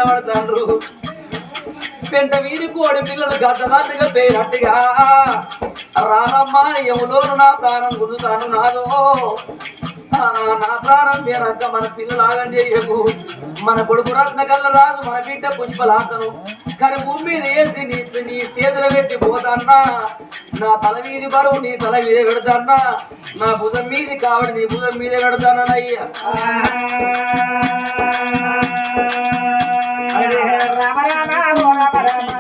కనబడతాండ్రు పెంట వీరి కోడి పిల్లలు గద్దలాంటిగా పేరట్టుగా రానమ్మ ఎవలో నా ప్రాణం గుందుతాను నాదో నా ప్రాణం పేరక్క మన పిల్లలు ఆగండి చేయకు మన కొడుకు రత్న కళ్ళ రాజు మన బిడ్డ పుష్పలాతను కానీ భూమి మీద వేసి నీ చేతులు పెట్టి పోతాన్నా నా తల మీది బరువు నీ తల మీదే పెడతాన్నా నా భుజం మీది కావడి నీ భుజం మీదే పెడతానయ్యా రామ రామ ఓ రామ రామ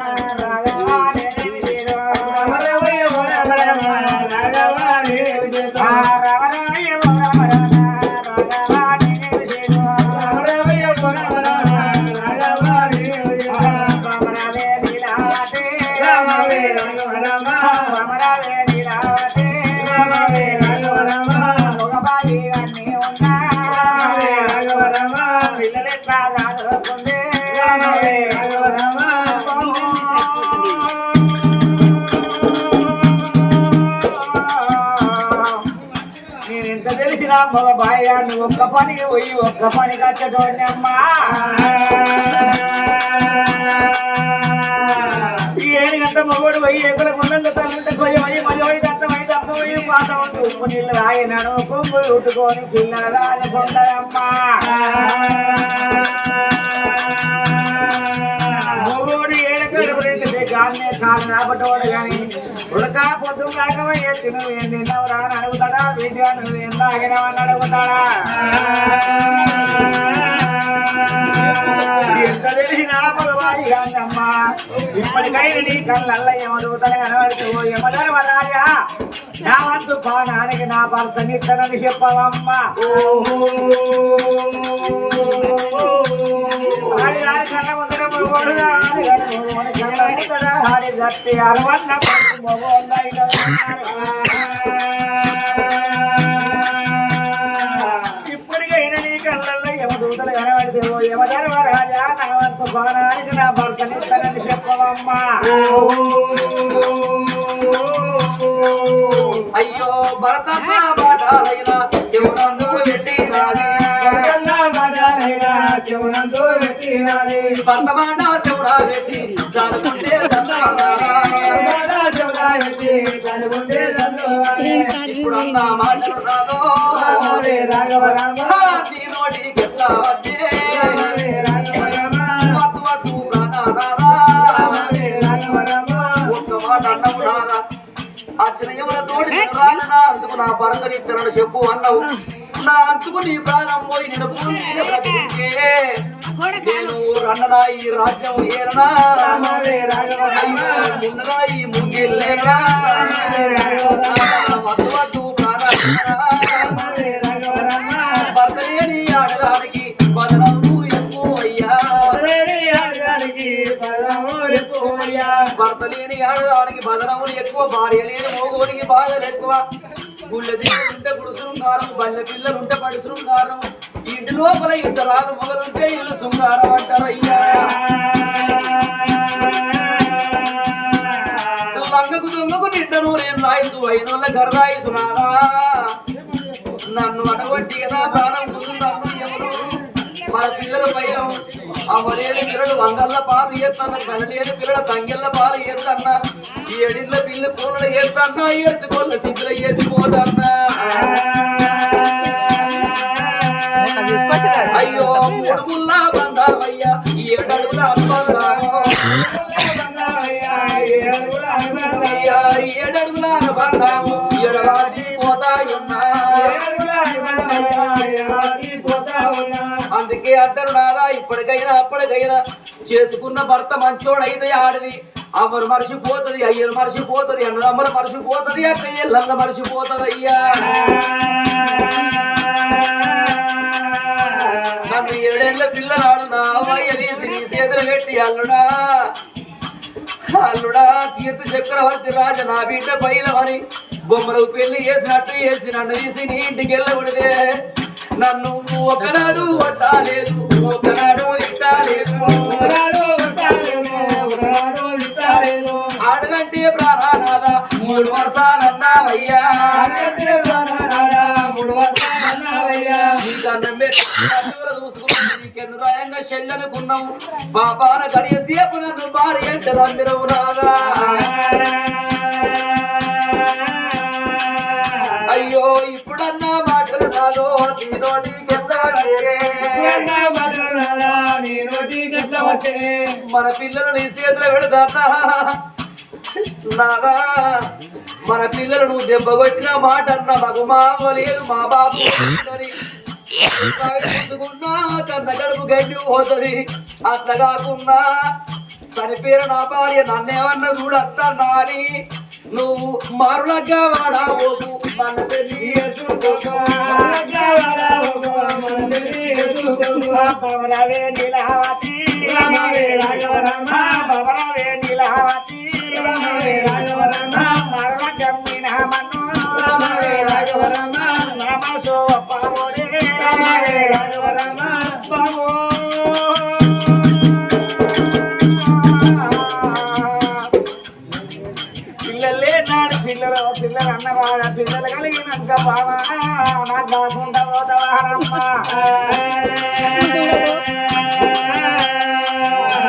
మగ బాయ్య నువ్వు ఒక్క పనికి పోయి ఒక్క పని కట్టటోడిని అమ్మా ఈ 7 గంట మగోడు పోయి ఎగుల ముందంగా తల్లింటే కొయ్య పోయి మజోయి దత్తమై దత్తమై పాత ఉంటూ ఉప్పు నీళ్ళు రాయినాడు కుంగులు ఉట్టుకొని పిల్లల రాజకుండదమ్మా మగోడు 7 గంటలు కాన్నే కాలు రాబట్టోడు కానీ ఉడకా పొద్దు రాకమయ్యే నువ్వు ఏం తిన్నావురా అని అడుగుతాడా బిడ్డ నువ్వు ఏం తాగినావని అడుగుతాడా ఎంత తెలిసినా మగవాడి కాన్నమ్మా ఇప్పటికైనా నీ కళ్ళల్ల ఏమడుగుతాను కనబడుతూ యమధర్మరాజా నా వంతు పానానికి నా భర్త నిత్తనని చెప్పవమ్మా ఆడి ఆడి కళ్ళ ముందర మగోడుగా ఆడి గట్టి అరవన్న ఇప్పటికైనా నీ కళ్ళల్లో యమదూతలు కనబడితే యమధర్మరాజా నా వంతు పానానికి నా భర్తని తనని చెప్పవమ్మా అయ్యో భరతమ్మ బాటాలైనా శివనందు పెట్టినాది భర్తమాన శివుడా పెట్టి దానుకుంటే ఇప్పుడు అన్న మాటలు రాదో నీ నోటికి ఎట్లా వచ్చే వద్దు వద్దు ఒక్క మాట అన్నవు రాదా అచ్చనయ్యములతోటి అందుకు నా భరతనిత్తనని చెప్పు అన్నావు నా అంతుకు నీ ప్రాణం పోయి నేను నేను రన్ననా ఈ రాజ్యం ఏరనా ఉన్నదా ఈ ముంగిల్లేనా వద్దు వద్దు భర్తలేని ఆడడానికి బదనము ఎక్కువ అయ్యా భర్త లేని ఆడదానికి బదనములు ఎక్కువ భార్య లేని మోగోనికి బాధలు ఎక్కువ గుళ్ళ ఉంటే గుడు శృంగారం బల్లె పిల్లలుంటే పడి శృంగారం ఇంటి లోపల ఇంటరాలు మొగలుంటే ఇల్లు శృంగారం అంటారు అయ్యా లంగకు దొంగకు నిండను నేను రాయిసు అయినోళ్ళ గరదాయిసు నాదా నన్ను అడగొట్టి కదా ప్రాణం కూర్చున్నాను ఎవరు మన పిల్లలు భయం అమ్మలేని పిల్లలు వంగల్ల పాలు చేస్తన్న కనలేని పిల్లల తంగెళ్ళ పాలు చేస్తన్న ఈ ఎడిళ్ళ పిల్ల కూరలు చేస్తన్నా ఎత్తుకోళ్ళ సిగ్గుల చేసిపోతన్నా అయ్యో 3 ముళ్ళ బంధావయ్యా 7 అడుగుల అమ్మందామో 7 అడుగుల బంధాము ఎడవాసి పోతాయున్నా అందుకే అంటారు నాదా ఇప్పటికైనా అప్పటికైనా చేసుకున్న భర్త మంచోడైతే ఆడది అమ్మరు మర్చిపోతుంది అయ్యను మర్చిపోతుంది అన్నదమ్మలు మర్చిపోతుంది అక్కయ్యల్ల మర్చిపోతుంది అయ్యా నన్ను 7 ఏళ్ల పిల్లనాడు నా అమ్మాయి నీ చేతులు పెట్టి అల్లుడా అల్లుడా కీర్తి చక్రవర్తి రాజ నా బిడ్డ పైలమని బొమ్మలకు పెళ్లి చేసినట్టు చేసి నన్ను తీసి నీ ఇంటికి వెళ్ళబడితే నన్ను ఒకనాడు వట్టాలేదు ఒకనాడు ఇట్టాలేదు ఆడగంటే ప్రాణానాద 3 వర్షాలన్నావయ్యా చూసుకుని నీకెన్ను రాయంగా చెల్లెనుకున్నావు పాపాన గడియ సేపు నన్ను భార్య ఎంటలందిరవు నాగా అయ్యో ఇప్పుడన్నా మాటలు నాలో నీ నోటికి మన పిల్లలు నీ చేతిలో పెడతానా నాగా మన పిల్లలు నువ్వు దెబ్బ కొట్టిన మాట అన్న మగు మామ లేదు మా బాబు కన్న గడుపు గడ్డి పోతుంది అట్లా కాకుండా చనిపోయిన నా భార్య నన్నేమన్నా చూడత్తా నాని నువ్వు మరులగా వాడవోకు మన పెళ్లి పిల్లలే నాడు పిల్లలు పిల్లలు అన్నవాళ్ళ పిల్లలు కలిగినాక బావా నాకు కాకుండా పోతావారమ్మ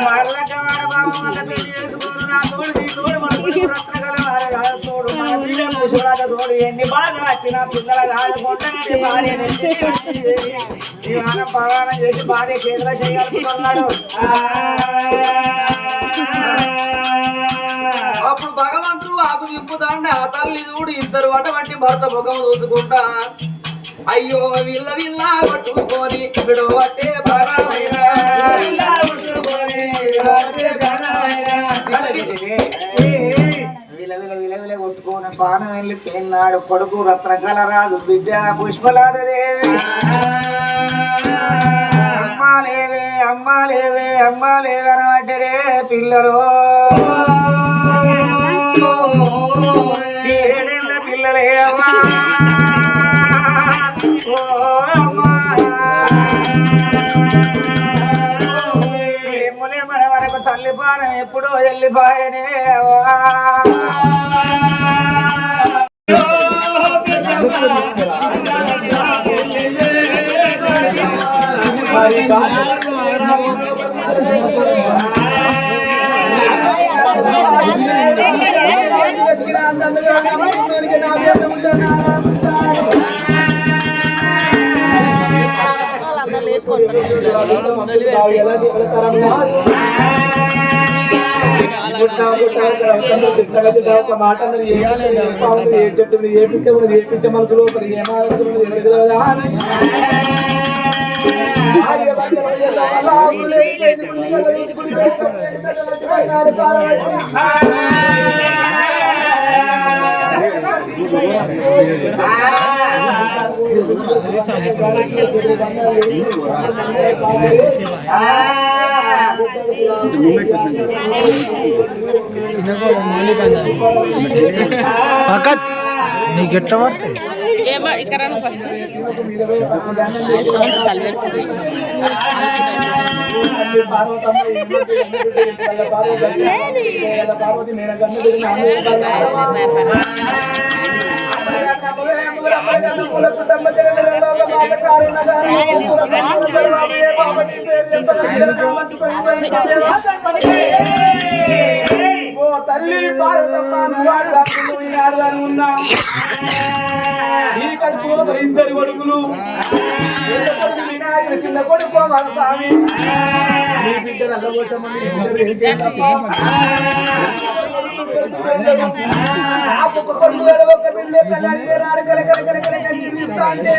వాళ్ళకవాడ బావ మన పెళ్లి చేసుకోడు నా తోడు నీ తోడు మన రత్నగల వారి కాదు తోడు మన బిడ్డ ముసురాజ తోడు ఎన్ని బాధలు వచ్చినా పిల్లల కాదుకుంటే భార్య పవానం చేసి భార్య చేతిలో చేయాలనుకున్నాడు అప్పుడు భగవంతుడు ఆపు దింపుతాండి ఆ తల్లి చూడు ఇద్దరు అటువంటి భర్త ముఖం చూసుకుంటా అయ్యో విల్ల విల్ల పట్టుకొని విడవట్టే కొట్టుకుని పానం వెళ్ళి తిన్నాడు కొడుకు రత్నకల రాదు బిడ్డ పుష్పలాదేవి అమ్మాలేవే అమ్మాలేవే అమ్మాలేవే అనమంటే పిల్లలు ఏడేళ్ళ పిల్లలే అమ్మా మన వరకు తల్లి పానం ఎప్పుడో వెళ్ళిపోయనే ఒక మాట ఏ చెట్టు ఏ పిట్ట మనసులో నీకెట్లా పార్వతి తల్లి ఈ కడుపులో మరి ఇద్దరు కొడుకులు చిన్న కొడుకు స్వామి ఒక బిడ్డ అంటే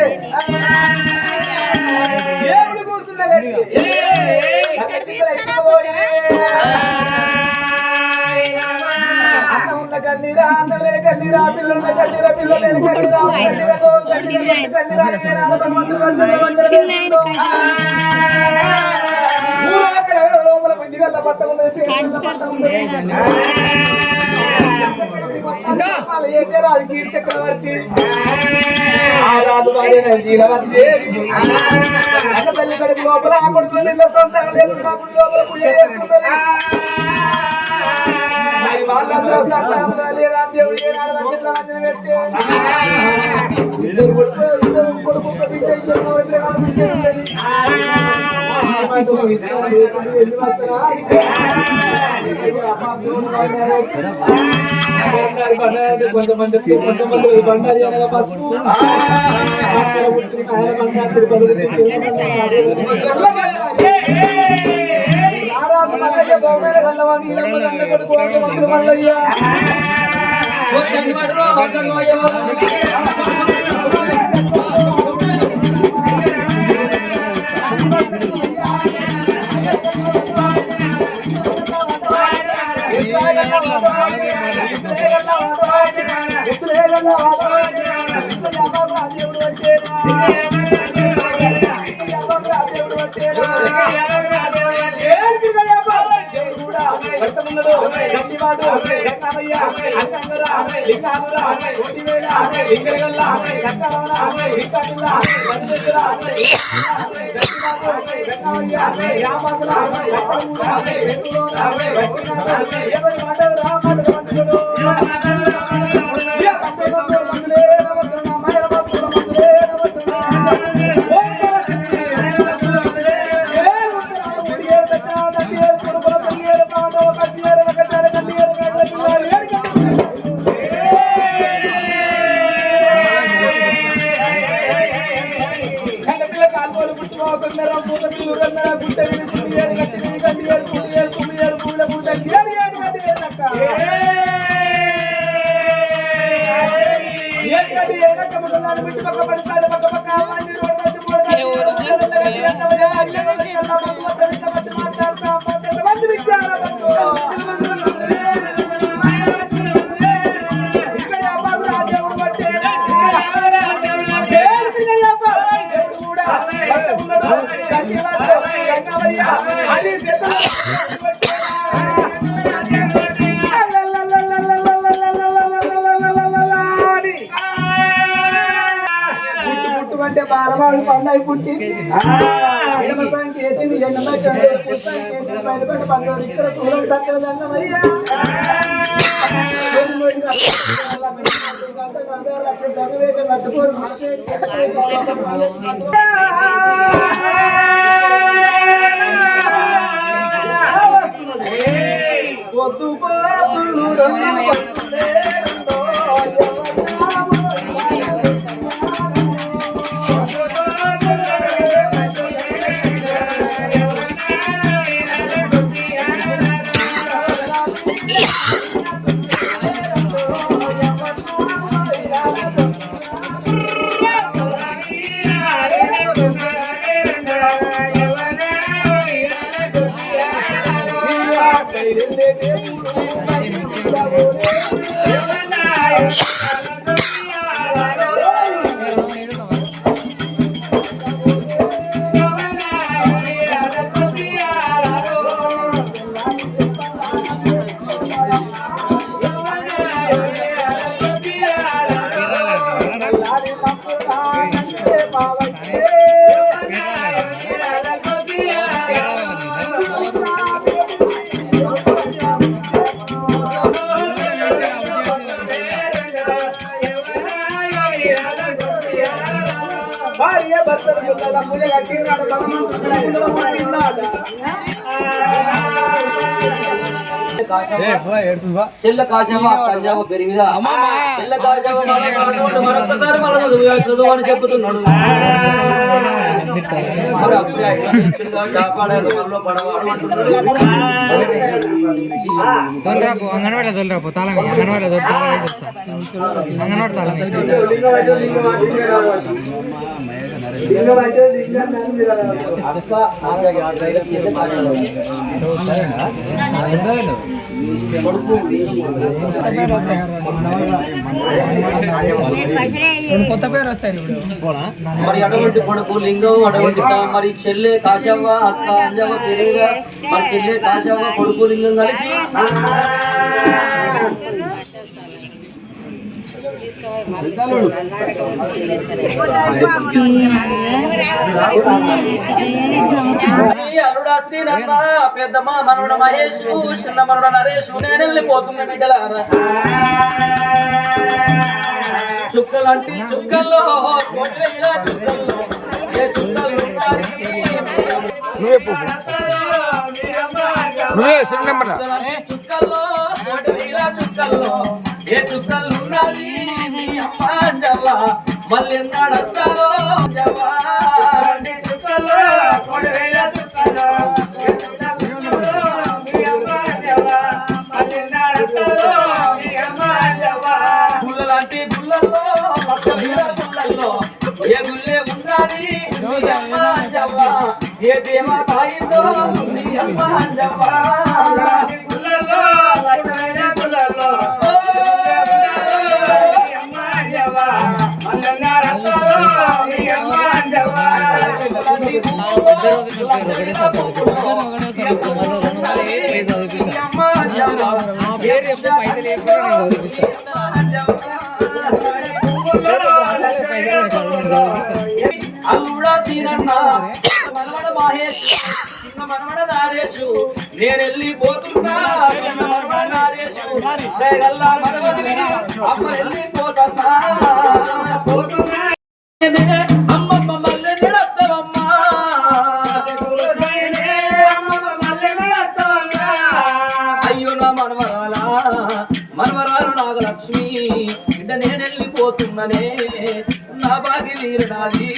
దేవుడు కూర్చున్న అన్న ఉన్న కన్నీరా అన్నలే కన్నీరా పిల్లల కన్నీరా పిల్లలే కన్నీరా లోపల మంచిగా పట్ట చక్రవర్తి తల్లి కడుపు లోపల కొడుకు లోపల పూజ చేసుకుంటుంది మరి వాళ్ళందరూ లేదా దేవుడు కొంతమంది బండారి అనగా పసుపు రారాజు మల్లయ్య బొమ్మల గల్లవాణి కొడుకు మల్లయ్య అంటే బాలవాడు పండాయి పుట్టి పొద్దు పోతులు చెల్ల కాశవ పంజాబ్ పెరిగిదా చెల్ల కాశవ మరొకసారి మన చదువు అని చెప్తున్నాడు. కాపాడారు మనలో పడవాడు తొలరాపు అంగన్వాడీ తొలరాపు తాళం అంగన్వాడీ అంగన్వాడీ తాళం కొత్త పేరు వస్తాయి ఇప్పుడు. మరి అటువంటి కొడుకు లింగం అటువంటి మరి చెల్లె కాశవ్వ అక్క అంజవ్వ పెరిగిగా మరి చెల్లె కాశవ్వ కొడుకు లింగం కలిసి పెద్దమ్మ మనవడ మహేష్ చిన్న మనవడ నరేష్ నేను వెళ్ళిపోతున్నా బిడ్డలారా. చుక్కలంటి చుక్కల్లో చుక్కల్లో ఏ చుక్కలు చెప్పు నువ్వే సిమ్ నెంబర్ చుక్కల్లో 1,000 చుక్కల్లో ఏ చుక్కలు ఉన్నది మీ అమ్మ అంజవ్వ మళ్ళీ నడుస్తారో అంజవ్వ చుక్కల్లో 1,000 చుక్కల్లో మీ అమ్మ అంజవ్వ మళ్ళీ నడుస్తారో మీ అమ్మ అంజవ్వ గుళ్ళలాంటి గుళ్ళల్లో గుళ్ళల్లో ఏ గుళ్ళే ఉన్నది మీ అమ్మ అంజవ్వ ఏ దేవ తాయిందో మీ అమ్మ అంజవ్వ గుళ్ళల్లో గుళ్ళల్లో అల్లుడా తీరన్న మనవడ మహేష్ చిన్న మనవడ నారేషు నేను వెళ్ళిపోతున్నా మనవడ నారేషు గల్లా మనవడి అమ్మ వెళ్ళిపోతున్నా పోతున్నా అమ్మమ్మ మల్లె నడత్తవమ్మా అయ్యో నా మనవరాలు నాగలక్ష్మి బిడ్డ నేను వెళ్ళిపోతున్ననే నా బాగి వీరుడాది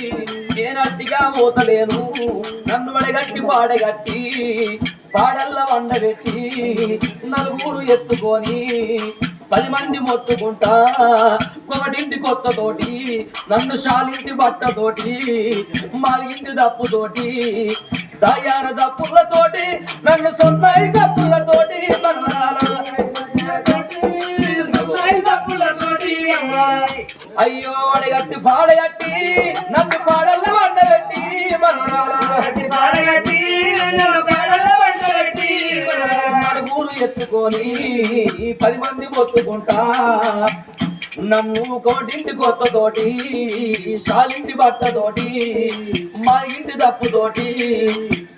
నేనట్టిగా పోతలేను నన్ను వడగట్టి పాడగట్టి పాడల్ల వండబెట్టి నలుగురు ఎత్తుకొని 10 మంది మొత్తుకుంటా ఒకటింటి కొత్తతోటి నన్ను షాలింటి బట్టతోటి మా ఇంటి దప్పుతోటి దయాన దప్పులతోటి నన్ను సొన్నాయి దప్పులతోటి అయ్యో అడగట్టి పాడగట్టి నన్ను పాడల్ల వండబెట్టి పాడగట్టి నన్ను పాడల్ల వండబెట్టి నలుగురు ఎత్తుకొని 10 మంది మొత్తుకుంటా నన్ను కోటింటి కొత్తతోటి షాలింటి బట్టతోటి మా ఇంటి దప్పుతోటి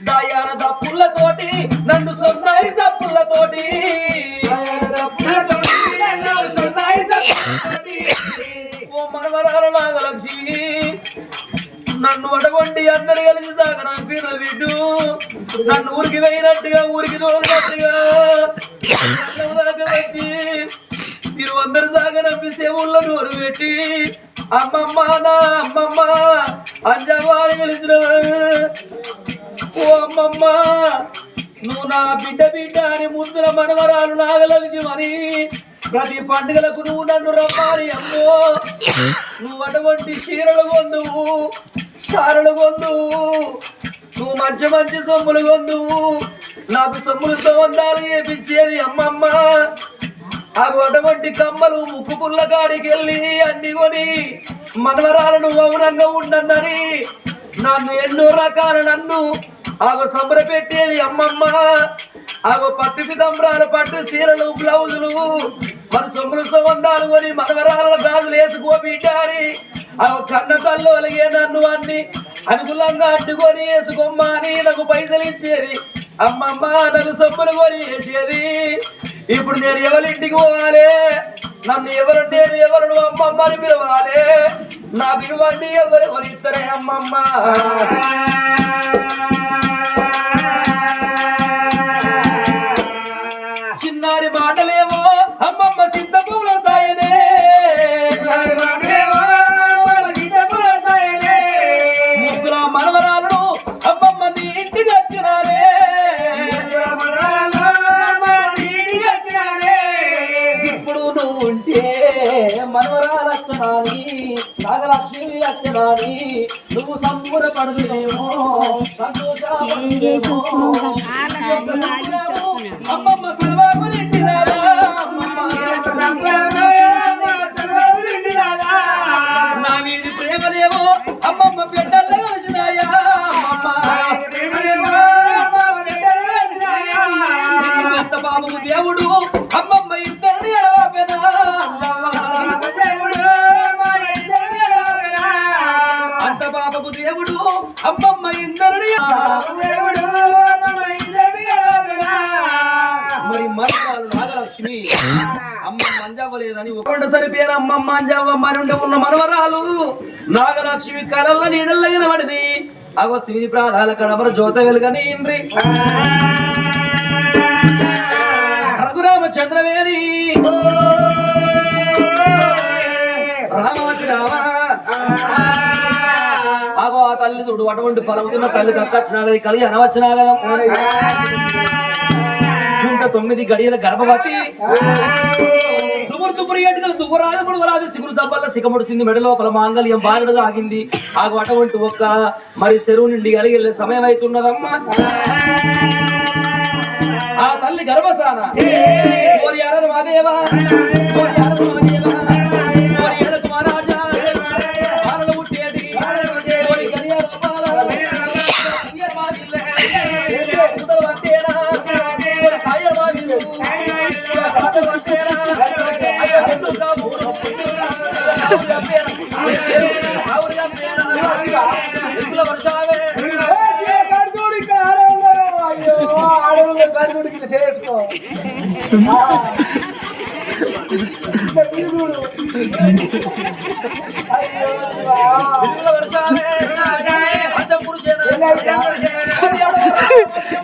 దయాన దప్పులతోటి నన్ను సొన్నాయి దప్పులతోటి ఓ మనవరాలు నాగలక్ష్మి నన్ను వడగొండి అందరు కలిసి సాగనంపిన బిడ్డు నన్ను ఊరికి వేయినట్టుగా ఊరికి తోలినట్టుగా వచ్చి మీరు అందరు సాగనంపిస్తే ఊళ్ళో నోరు పెట్టి అమ్మమ్మ నా అమ్మమ్మ అంజవారి కలిసిన ఓ అమ్మమ్మ నువ్వు నా బిడ్డ అని ముందుల మనవరాలు నాగలక్ష్మి అని ప్రతి పండుగలకు నువ్వు నన్ను రమ్మాలి అమ్మో నువ్వు అటువంటి చీరలు కొందువు సారలు కొందువు నువ్వు మంచి మంచి సొమ్ములు కొందువు నాకు సొమ్ములు సంబంధాలు చేపించేది అమ్మమ్మ అటువంటి కమ్మలు ముక్కు పుల్ల కాడికి వెళ్ళి అన్ని కొని మనవరాలను మౌనంగా ఉండన్నని నన్ను ఎన్నో రకాల నన్ను సంబర పెట్టేది అమ్మమ్మ పట్టు పితంబరాలు పట్టు చీరలు బ్లౌజులు మన సొమ్ములు సంబంధాలు కొని మనవరాల గాజులు వేసుకోబిడ్డాని కన్న తల్లు అలిగే నన్ను అన్ని అనుకూలంగా అడ్డుకొని వేసుకోమ్మని నాకు పైసలు ఇచ్చేది అమ్మమ్మ నాకు సొమ్ములు కొని వేసేది ఇప్పుడు నేను ఎవరింటికి పోవాలి నన్ను నేను ఎవరు అమ్మమ్మ అని పిలవాలి నా పిలువండి ఎవరిద్దరే అమ్మమ్మ చిన్నారి మాటలేమో అమ్మమ్మ చింతపూల సాయనే ముగ్గుల మనవరాలను అమ్మమ్మ నీ ఇంటికి వచ్చినారే ఇప్పుడు నువ్వు ఉంటే మనవరాలు వచ్చనాని నాగలక్ష్మి వచ్చనాని నువ్వు సంబరపడుతునేమో సంతోషపడుతునేమో అమ్మమ్మ సెలవు నిండినారా నా వీధి ప్రేమలేమో అమ్మమ్మ బిడ్డల్లో వచ్చినాయా ఎంత బాబు దేవుడు అమ్మమ్మ ఇద్దరిని అంత బాబు దేవుడు అమ్మమ్మ ఇద్దరిని మరి మనవరాలు నాగలక్ష్మి అమ్మ మంజవ్వలేదని ఒకటోసారి పేరు అమ్మమ్మ అంజవ్వ మరి ఉండే ఉన్న మనవరాలు నాగలక్ష్మి కలల్ల నీడల్లో నిలబడిని అగో శివుని ప్రాధాల కడమర జ్యోత వెలుగని ఇంద్రి రఘురామచంద్రవేణి రామవతి రామ అగో ఆ తల్లి చూడు అటువంటి పలవుతున్న తల్లి కక్కచ్చినాగది కలిగి అనవచ్చినాగలం ఇంకా 9 గడియల గర్భవతి దుమురు ఏటుకలు దుగురాదు సిగురు దబ్బల్ల సిగముడిసింది మెడ లోపల మాంగళ్యం బాలుడుగా ఆగింది ఆగు అటువంటి ఒక్క మరి చెరువు నుండి కలిగి వెళ్ళే సమయం అవుతున్నదమ్మా ఆ తల్లి గర్భసాన ఓరి అరదు మాదేవా ఓరి అరదు మాదేవా ఓరి అరదు మహారాజా బాలుడు పుట్టేది ఓరి గడియ లోపాల ఉయ్యర్ మాదిల్లే ఉదలు పట్టేనా ఓరి కాయర్ మాదిల్లు కాత పట్టేనా అయ్యో హెడ్డు కామూరు ఆవురు గప్పేనా ఆవురు గప్పేనా ఎత్తుల వర్షావే చేసుకో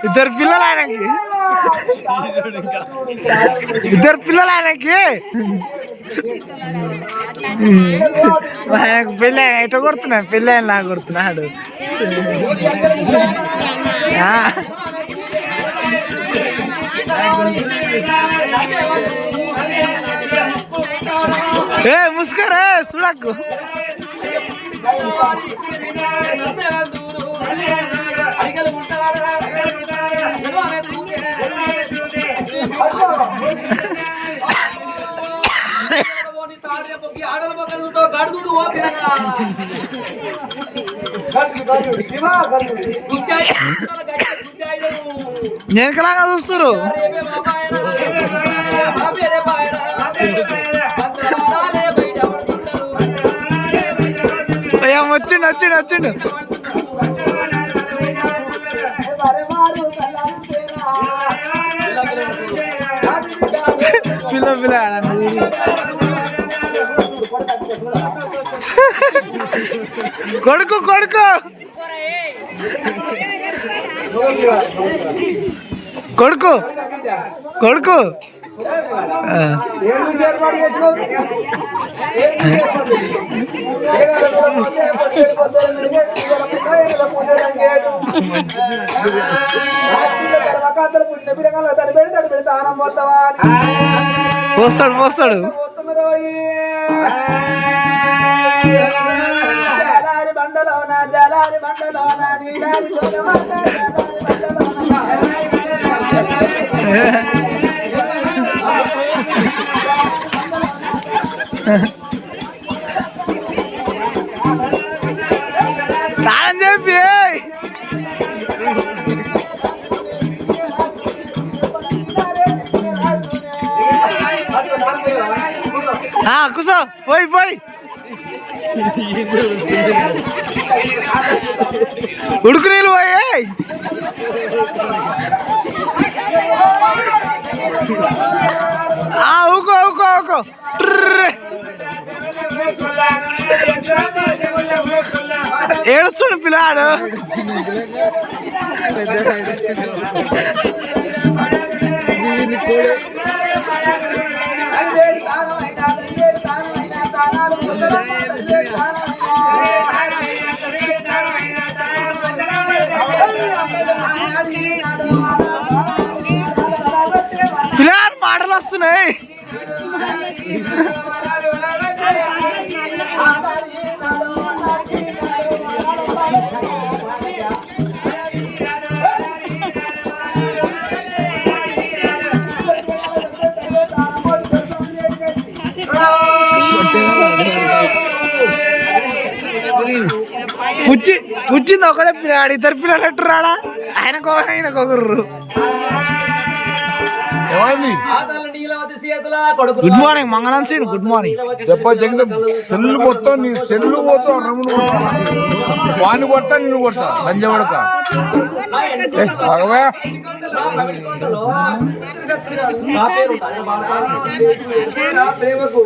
ఇద్దరు పిల్లలు ఆయనకి పెళ్ళి ఎట కొడుతున్నా పెళ్ళి ఆయన లాగా కొడుతున్నాడు ఏ ముస్కరా చూడకు నేను కలాగా చూస్తారు వచ్చిండు పిల్ల కొడుకు పోస్తాడు జలారి బండలోన నీలారి సాయం చెప్పి కూసో పోయి ఉడుకు నీళ్ళు పోయి ఊకో ఏడుస్తుడు పిల్లాడు పిల్లాడు మాటలు వస్తున్నాయి పుట్టింది ఒకడే పిల్లాడు ఇద్దరు పిల్లలు ఎట్టురాడా ఆయనకొకరు గుడ్ మార్నింగ్ మంగళం సీన్ గుడ్ మార్నింగ్ సెల్లు కొడతా నీ సెల్లు పోతా రమ్మును వాణి కొడతా నిన్ను కొడతా లంజ కొడతా ప్రేమకు